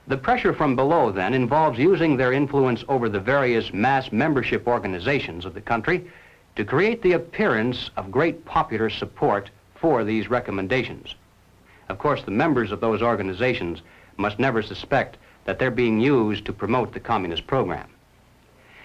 The pressure from below, then, involves using their influence over the various mass membership organizations of the country to create the appearance of great popular support for these recommendations. Of course, the members of those organizations must never suspect that they're being used to promote the communist program.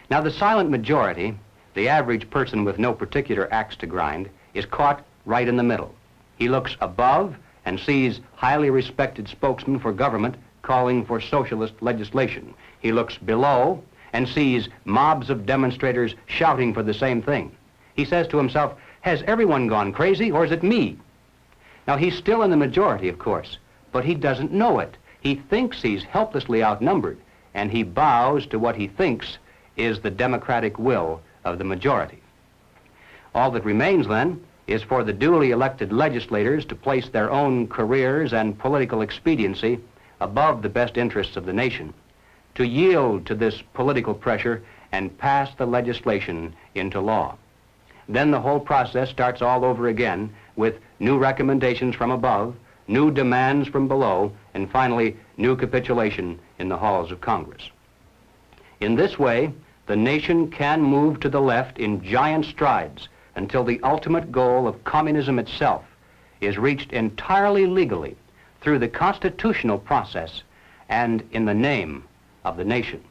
Now, the silent majority, the average person with no particular axe to grind, is caught right in the middle. He looks above and sees highly respected spokesmen for government calling for socialist legislation. He looks below and sees mobs of demonstrators shouting for the same thing. He says to himself, has everyone gone crazy, or is it me? Now, he's still in the majority, of course, but he doesn't know it. He thinks he's helplessly outnumbered, and he bows to what he thinks is the democratic will of the majority. All that remains, then, is for the duly elected legislators to place their own careers and political expediency above the best interests of the nation, to yield to this political pressure and pass the legislation into law. Then the whole process starts all over again with new recommendations from above, new demands from below, and finally, new capitulation in the halls of Congress. In this way, the nation can move to the left in giant strides until the ultimate goal of communism itself is reached entirely legally through the constitutional process and in the name of the nation.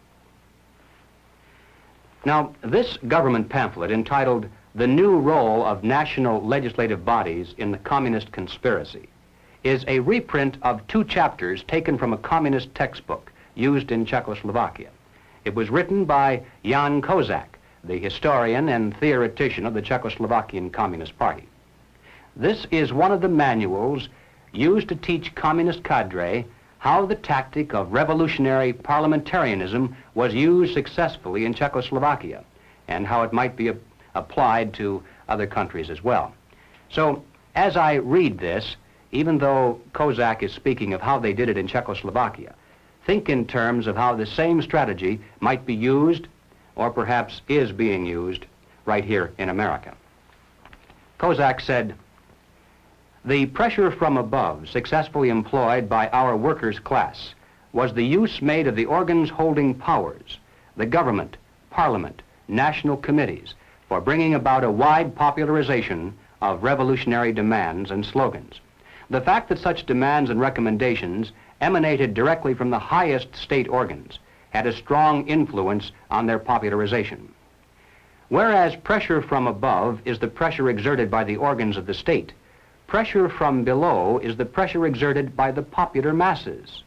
Now, this government pamphlet entitled "The New Role of National Legislative Bodies in the Communist Conspiracy" is a reprint of 2 chapters taken from a communist textbook used in Czechoslovakia. It was written by Jan Kozak, the historian and theoretician of the Czechoslovakian Communist Party. This is one of the manuals used to teach communist cadre how the tactic of revolutionary parliamentarianism was used successfully in Czechoslovakia and how it might be applied to other countries as well. So, as I read this, even though Kozak is speaking of how they did it in Czechoslovakia, think in terms of how the same strategy might be used, or perhaps is being used, right here in America. Kozak said, "The pressure from above successfully employed by our workers' class was the use made of the organs holding powers, the government, parliament, national committees, for bringing about a wide popularization of revolutionary demands and slogans. The fact that such demands and recommendations emanated directly from the highest state organs had a strong influence on their popularization. Whereas pressure from above is the pressure exerted by the organs of the state, pressure from below is the pressure exerted by the popular masses.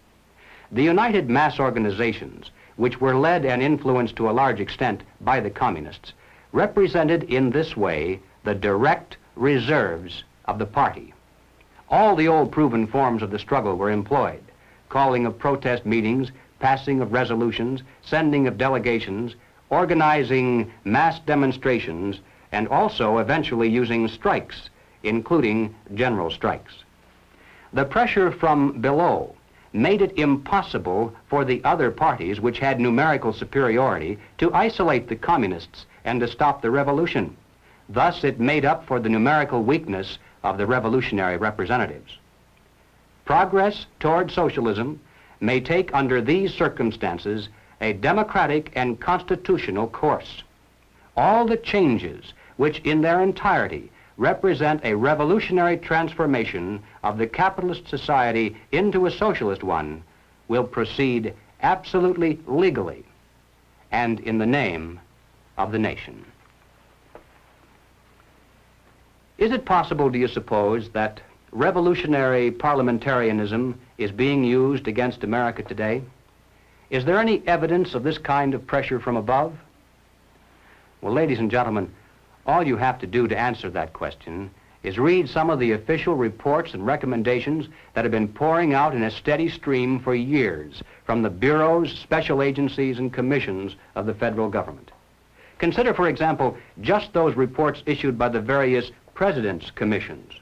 The united mass organizations, which were led and influenced to a large extent by the communists, represented in this way the direct reserves of the party. All the old proven forms of the struggle were employed: calling of protest meetings, passing of resolutions, sending of delegations, organizing mass demonstrations, and also eventually using strikes, including general strikes. The pressure from below made it impossible for the other parties, which had numerical superiority, to isolate the communists and to stop the revolution. Thus, it made up for the numerical weakness of the revolutionary representatives. Progress toward socialism may take under these circumstances a democratic and constitutional course. All the changes which in their entirety represent a revolutionary transformation of the capitalist society into a socialist one will proceed absolutely legally and in the name of the nation." Is it possible, do you suppose, that revolutionary parliamentarianism is being used against America today? Is there any evidence of this kind of pressure from above? Well, ladies and gentlemen, all you have to do to answer that question is read some of the official reports and recommendations that have been pouring out in a steady stream for years from the bureaus, special agencies, and commissions of the federal government. Consider, for example, just those reports issued by the various President's Commissions.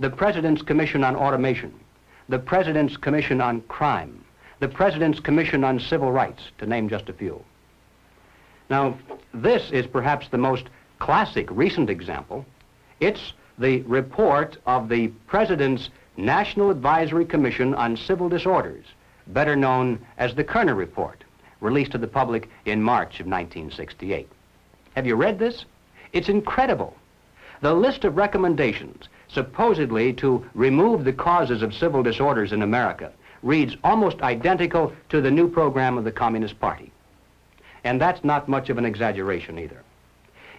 The President's Commission on Automation, the President's Commission on Crime, the President's Commission on Civil Rights, to name just a few. Now, this is perhaps the most classic recent example. It's the report of the President's National Advisory Commission on Civil Disorders, better known as the Kerner Report, released to the public in March of 1968. Have you read this? It's incredible. The list of recommendations supposedly to remove the causes of civil disorders in America reads almost identical to the new program of the Communist Party. And that's not much of an exaggeration either.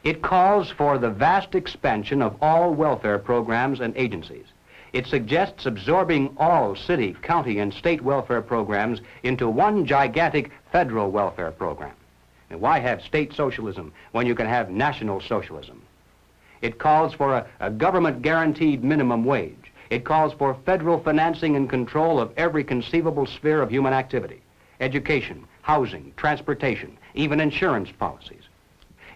It calls for the vast expansion of all welfare programs and agencies. It suggests absorbing all city, county, and state welfare programs into one gigantic federal welfare program. And why have state socialism when you can have national socialism? It calls for a government-guaranteed minimum wage. It calls for federal financing and control of every conceivable sphere of human activity: education, housing, transportation, even insurance policies.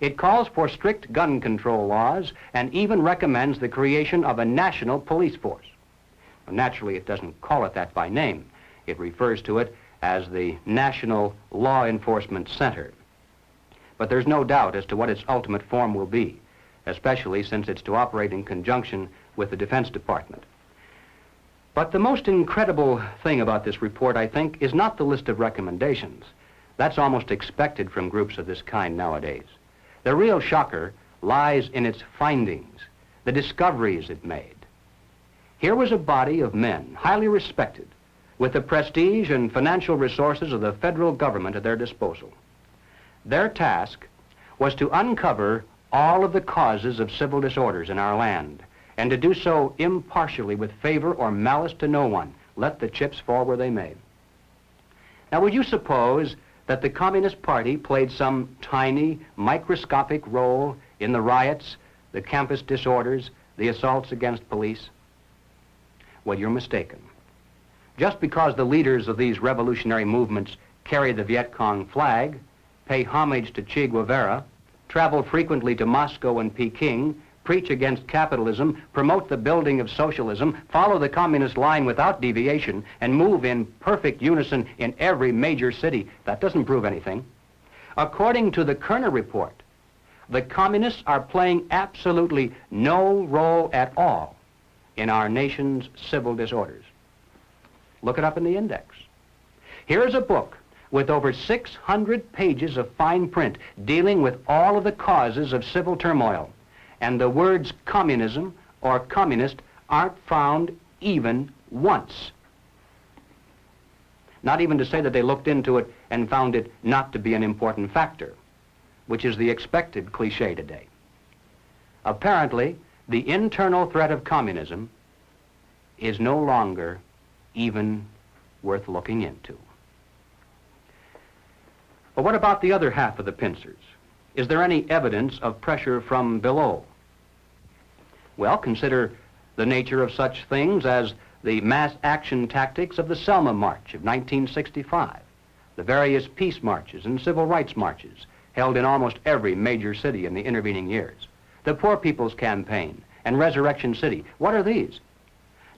It calls for strict gun control laws and even recommends the creation of a national police force. Well, naturally, it doesn't call it that by name. It refers to it as the National Law Enforcement Center. But there's no doubt as to what its ultimate form will be, especially since it's to operate in conjunction with the Defense Department. But the most incredible thing about this report, I think, is not the list of recommendations. That's almost expected from groups of this kind nowadays. The real shocker lies in its findings, the discoveries it made. Here was a body of men, highly respected, with the prestige and financial resources of the federal government at their disposal. Their task was to uncover all of the causes of civil disorders in our land, and to do so impartially with favor or malice to no one, let the chips fall where they may. Now, would you suppose that the Communist Party played some tiny, microscopic role in the riots, the campus disorders, the assaults against police? Well, you're mistaken. Just because the leaders of these revolutionary movements carry the Viet Cong flag, pay homage to Che Guevara, travel frequently to Moscow and Peking, preach against capitalism, promote the building of socialism, follow the communist line without deviation, and move in perfect unison in every major city, that doesn't prove anything. According to the Kerner Report, the communists are playing absolutely no role at all in our nation's civil disorders. Look it up in the index. Here's a book with over 600 pages of fine print dealing with all of the causes of civil turmoil. And the words communism or communist aren't found even once. Not even to say that they looked into it and found it not to be an important factor, which is the expected cliche today. Apparently, the internal threat of communism is no longer even worth looking into. But what about the other half of the pincers? Is there any evidence of pressure from below? Well, consider the nature of such things as the mass action tactics of the Selma March of 1965, the various peace marches and civil rights marches held in almost every major city in the intervening years, the Poor People's Campaign and Resurrection City. What are these?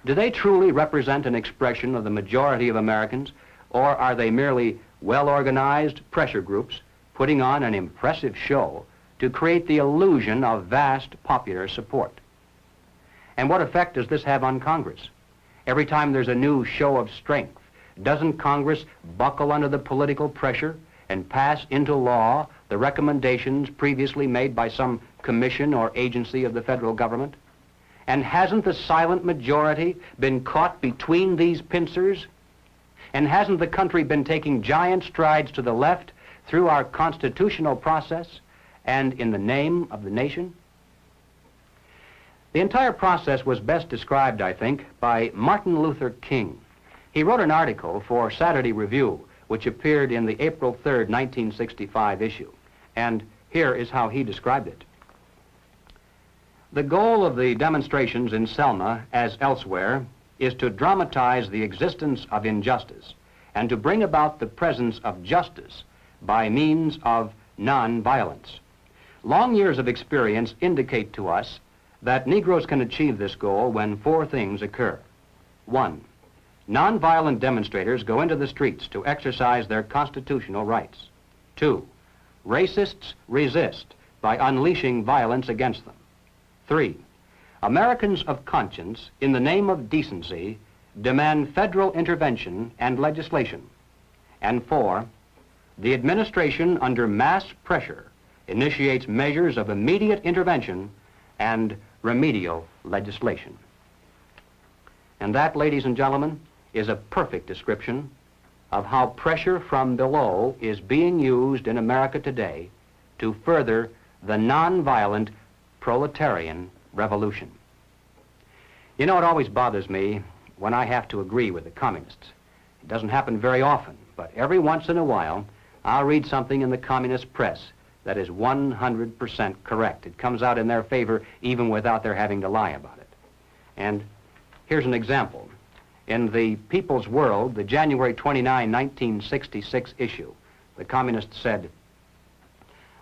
Do they truly represent an expression of the majority of Americans, or are they merely well-organized pressure groups putting on an impressive show to create the illusion of vast popular support? And what effect does this have on Congress? Every time there's a new show of strength, doesn't Congress buckle under the political pressure and pass into law the recommendations previously made by some commission or agency of the federal government? And hasn't the silent majority been caught between these pincers? And hasn't the country been taking giant strides to the left through our constitutional process and in the name of the nation? The entire process was best described, I think, by Martin Luther King. He wrote an article for Saturday Review, which appeared in the April 3rd, 1965 issue. And here is how he described it. The goal of the demonstrations in Selma, as elsewhere, is to dramatize the existence of injustice and to bring about the presence of justice by means of non-violence. Long years of experience indicate to us that Negroes can achieve this goal when four things occur. One, nonviolent demonstrators go into the streets to exercise their constitutional rights. Two, racists resist by unleashing violence against them. Three, Americans of conscience, in the name of decency, demand federal intervention and legislation. And four, the administration, under mass pressure, initiates measures of immediate intervention and remedial legislation. And that, ladies and gentlemen, is a perfect description of how pressure from below is being used in America today to further the nonviolent proletarian revolution. You know, it always bothers me when I have to agree with the communists. It doesn't happen very often, but every once in a while, I'll read something in the communist press that is 100% correct. It comes out in their favor even without their having to lie about it. And here's an example. In the People's World, the January 29, 1966 issue, the communists said,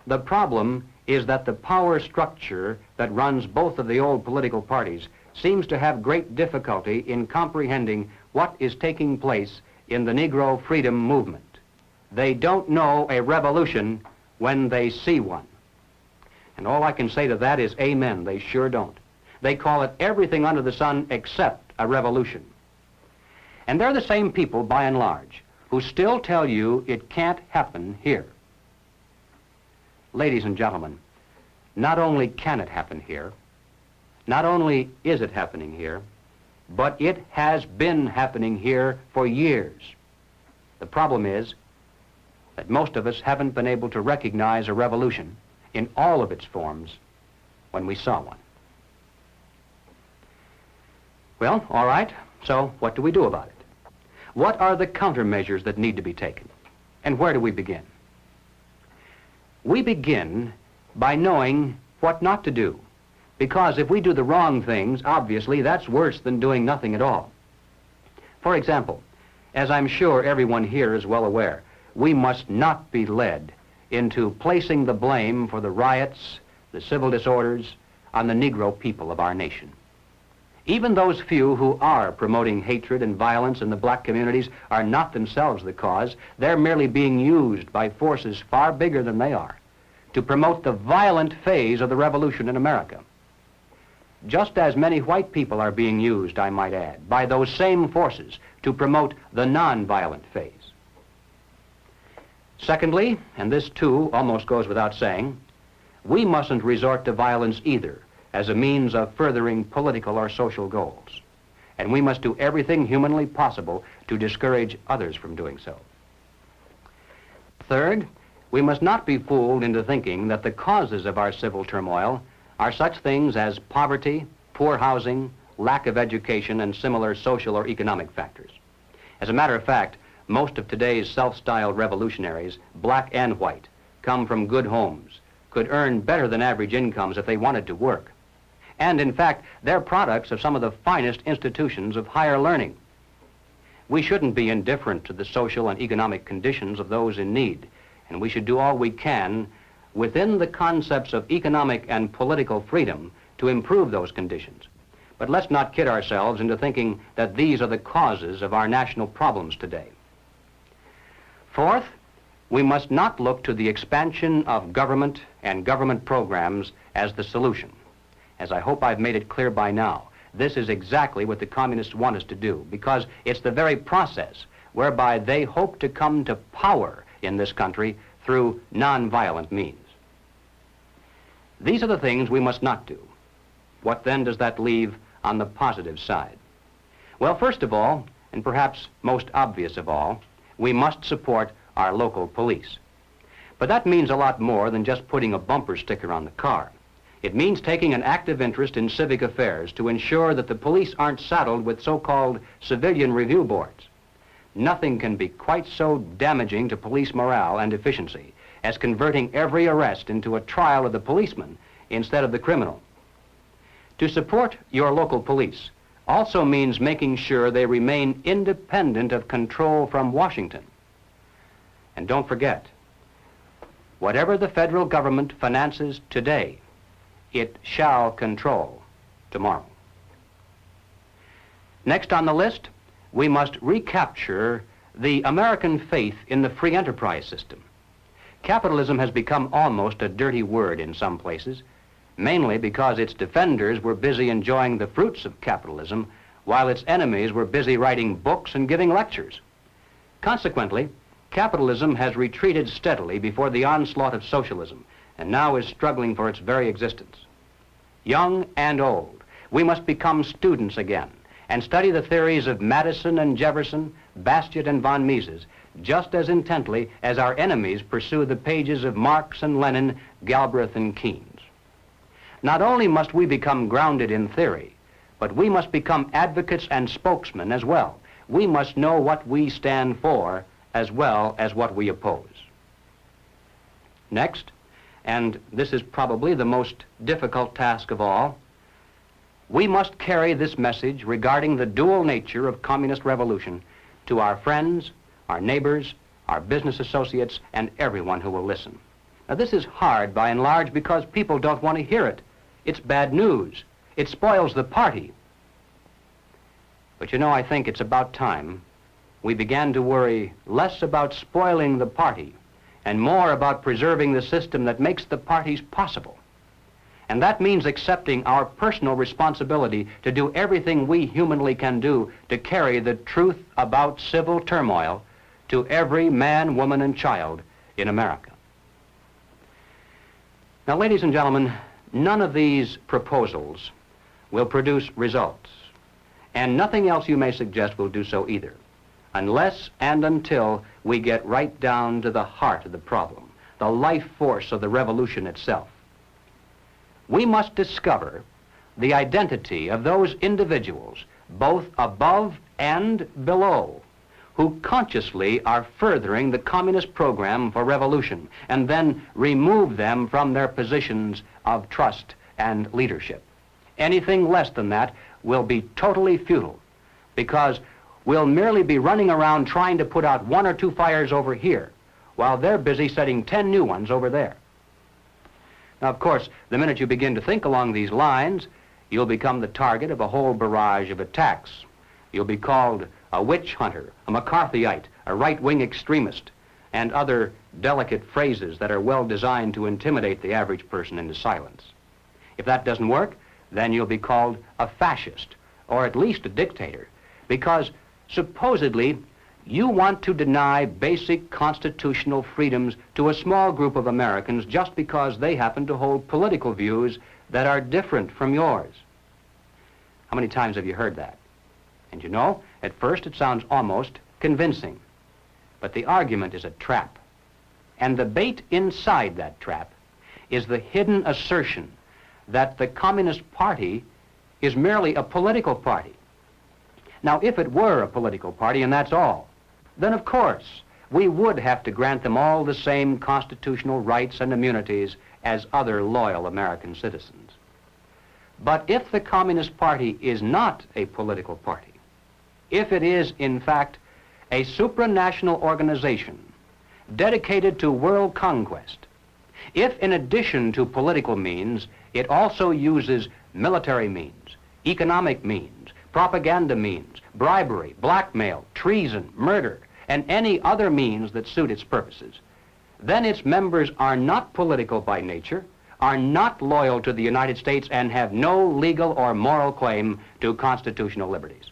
"The problem is that the power structure that runs both of the old political parties seems to have great difficulty in comprehending what is taking place in the Negro freedom movement. They don't know a revolution when they see one." And all I can say to that is amen. They sure don't. They call it everything under the sun except a revolution. And they're the same people, by and large, who still tell you it can't happen here. Ladies and gentlemen, not only can it happen here, not only is it happening here, but it has been happening here for years. The problem is that most of us haven't been able to recognize a revolution in all of its forms when we saw one. Well, all right, so what do we do about it? What are the countermeasures that need to be taken? And where do we begin? We begin by knowing what not to do, because if we do the wrong things, obviously that's worse than doing nothing at all. For example, as I'm sure everyone here is well aware, we must not be led into placing the blame for the riots, the civil disorders, on the Negro people of our nation. Even those few who are promoting hatred and violence in the black communities are not themselves the cause. They're merely being used by forces far bigger than they are to promote the violent phase of the revolution in America. Just as many white people are being used, I might add, by those same forces to promote the non-violent phase. Secondly, and this too almost goes without saying, we mustn't resort to violence either as a means of furthering political or social goals. And we must do everything humanly possible to discourage others from doing so. Third, we must not be fooled into thinking that the causes of our civil turmoil are such things as poverty, poor housing, lack of education, and similar social or economic factors. As a matter of fact, most of today's self-styled revolutionaries, black and white, come from good homes, could earn better than average incomes if they wanted to work. And in fact, they're products of some of the finest institutions of higher learning. We shouldn't be indifferent to the social and economic conditions of those in need, and we should do all we can within the concepts of economic and political freedom to improve those conditions. But let's not kid ourselves into thinking that these are the causes of our national problems today. Fourth, we must not look to the expansion of government and government programs as the solution. As I hope I've made it clear by now, this is exactly what the communists want us to do, because it's the very process whereby they hope to come to power in this country through nonviolent means. These are the things we must not do. What then does that leave on the positive side? Well, first of all, and perhaps most obvious of all, we must support our local police. But that means a lot more than just putting a bumper sticker on the car. It means taking an active interest in civic affairs to ensure that the police aren't saddled with so-called civilian review boards. Nothing can be quite so damaging to police morale and efficiency as converting every arrest into a trial of the policeman instead of the criminal. To support your local police also means making sure they remain independent of control from Washington. And don't forget, whatever the federal government finances today, it shall control tomorrow. Next on the list, we must recapture the American faith in the free enterprise system. Capitalism has become almost a dirty word in some places, mainly because its defenders were busy enjoying the fruits of capitalism while its enemies were busy writing books and giving lectures. Consequently, capitalism has retreated steadily before the onslaught of socialism and now is struggling for its very existence. Young and old, we must become students again and study the theories of Madison and Jefferson, Bastiat and von Mises, just as intently as our enemies pursue the pages of Marx and Lenin, Galbraith and Keynes. Not only must we become grounded in theory, but we must become advocates and spokesmen as well. We must know what we stand for as well as what we oppose. Next, and this is probably the most difficult task of all, we must carry this message regarding the dual nature of communist revolution to our friends, our neighbors, our business associates, and everyone who will listen. Now, this is hard by and large because people don't want to hear it. It's bad news. It spoils the party. But you know, I think it's about time we began to worry less about spoiling the party and more about preserving the system that makes the parties possible. And that means accepting our personal responsibility to do everything we humanly can do to carry the truth about civil turmoil to every man, woman, and child in America. Now, ladies and gentlemen, none of these proposals will produce results, and nothing else you may suggest will do so either, unless and until we get right down to the heart of the problem, the life force of the revolution itself. We must discover the identity of those individuals, both above and below, who consciously are furthering the communist program for revolution, and then remove them from their positions of trust and leadership. Anything less than that will be totally futile, because we'll merely be running around trying to put out 1 or 2 fires over here, while they're busy setting 10 new ones over there. Now, of course, the minute you begin to think along these lines, you'll become the target of a whole barrage of attacks. You'll be called a witch hunter, a McCarthyite, a right-wing extremist, and other delicate phrases that are well designed to intimidate the average person into silence. If that doesn't work, then you'll be called a fascist, or at least a dictator, because supposedly you want to deny basic constitutional freedoms to a small group of Americans just because they happen to hold political views that are different from yours. How many times have you heard that? And you know, at first it sounds almost convincing, but the argument is a trap. And the bait inside that trap is the hidden assertion that the Communist Party is merely a political party. Now, if it were a political party and that's all, then of course we would have to grant them all the same constitutional rights and immunities as other loyal American citizens. But if the Communist Party is not a political party, if it is in fact a supranational organization dedicated to world conquest, if in addition to political means it also uses military means, economic means, propaganda means, bribery, blackmail, treason, murder, and any other means that suit its purposes, then its members are not political by nature, are not loyal to the United States, and have no legal or moral claim to constitutional liberties.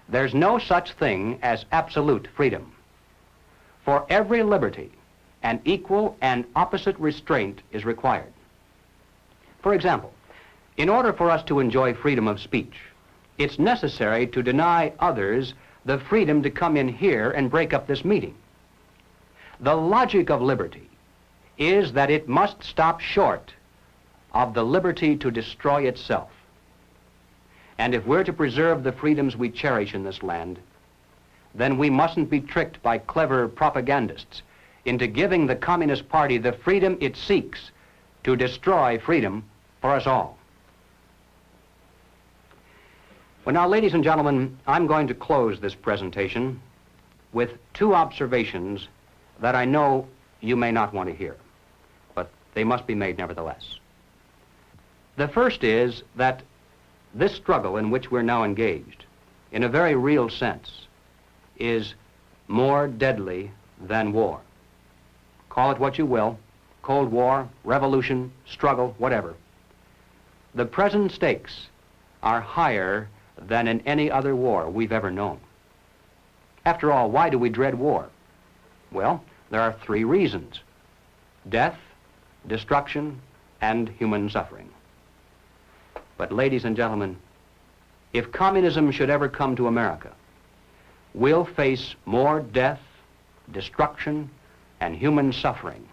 There's no such thing as absolute freedom. For every liberty, an equal and opposite restraint is required. For example, in order for us to enjoy freedom of speech, it's necessary to deny others the freedom to come in here and break up this meeting. The logic of liberty is that it must stop short of the liberty to destroy itself. And if we're to preserve the freedoms we cherish in this land, then we mustn't be tricked by clever propagandists into giving the Communist Party the freedom it seeks to destroy freedom for us all. Well, now, ladies and gentlemen, I'm going to close this presentation with two observations that I know you may not want to hear, but they must be made nevertheless. The first is that this struggle in which we're now engaged, in a very real sense, is more deadly than war. Call it what you will, Cold War, revolution, struggle, whatever. The present stakes are higher than in any other war we've ever known. After all, why do we dread war? Well, there are three reasons: death, destruction, and human suffering. But ladies and gentlemen, if communism should ever come to America, we'll face more death, destruction, and human suffering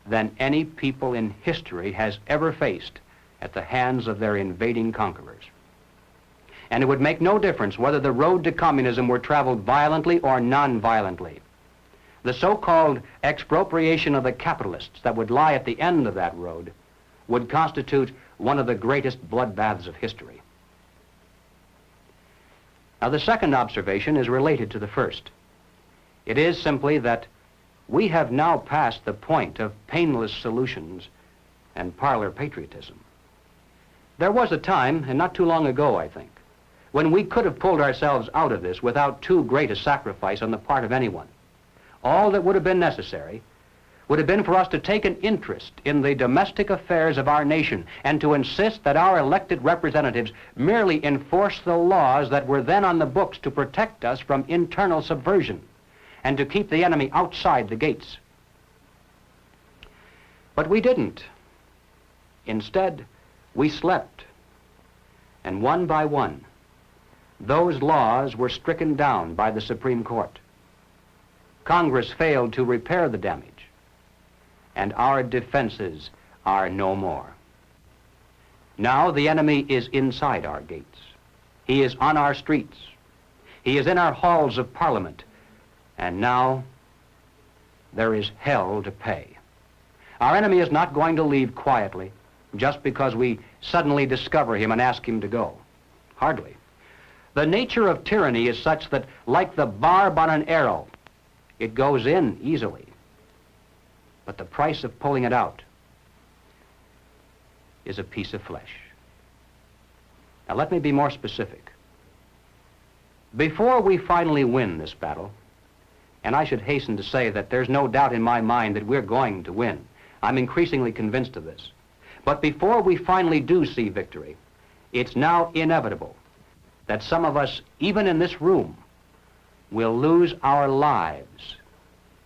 than any people in history has ever faced at the hands of their invading conquerors. And it would make no difference whether the road to communism were traveled violently or non-violently. The so-called expropriation of the capitalists that would lie at the end of that road would constitute one of the greatest bloodbaths of history. Now, the second observation is related to the first. It is simply that we have now passed the point of painless solutions and parlor patriotism. There was a time, and not too long ago, I think, when we could have pulled ourselves out of this without too great a sacrifice on the part of anyone. All that would have been necessary would have been for us to take an interest in the domestic affairs of our nation and to insist that our elected representatives merely enforce the laws that were then on the books to protect us from internal subversion and to keep the enemy outside the gates. But we didn't. Instead, we slept. And one by one, those laws were stricken down by the Supreme Court. Congress failed to repair the damage, and our defenses are no more. Now the enemy is inside our gates. He is on our streets. He is in our halls of Parliament. And now there is hell to pay. Our enemy is not going to leave quietly just because we suddenly discover him and ask him to go. Hardly. The nature of tyranny is such that, like the barb on an arrow, it goes in easily. But the price of pulling it out is a piece of flesh. Now let me be more specific. Before we finally win this battle, and I should hasten to say that there's no doubt in my mind that we're going to win. I'm increasingly convinced of this. But before we finally do see victory, it's now inevitable that some of us, even in this room, will lose our lives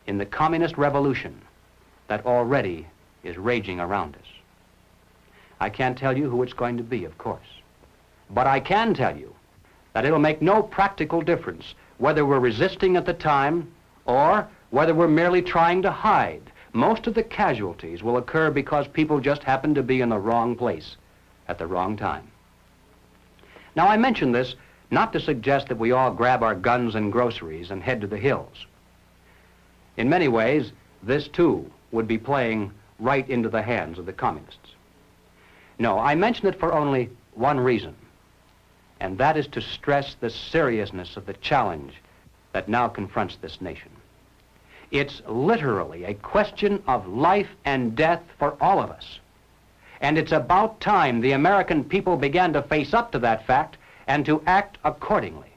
in the communist revolution that already is raging around us. I can't tell you who it's going to be, of course. But I can tell you that it'll make no practical difference whether we're resisting at the time or whether we're merely trying to hide. Most of the casualties will occur because people just happen to be in the wrong place at the wrong time. Now, I mention this not to suggest that we all grab our guns and groceries and head to the hills. In many ways, this too would be playing right into the hands of the communists. No, I mention it for only one reason, and that is to stress the seriousness of the challenge that now confronts this nation. It's literally a question of life and death for all of us. And it's about time the American people began to face up to that fact and to act accordingly.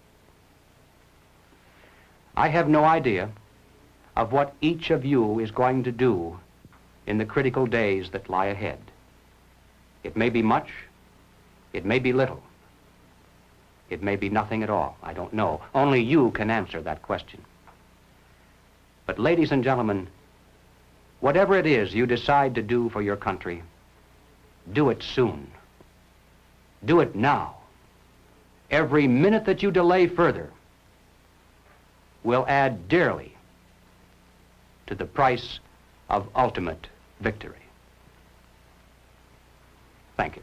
I have no idea of what each of you is going to do in the critical days that lie ahead. It may be much, it may be little, it may be nothing at all. I don't know. Only you can answer that question. But ladies and gentlemen, whatever it is you decide to do for your country, do it soon. Do it now. Every minute that you delay further will add dearly to the price of ultimate victory. Thank you.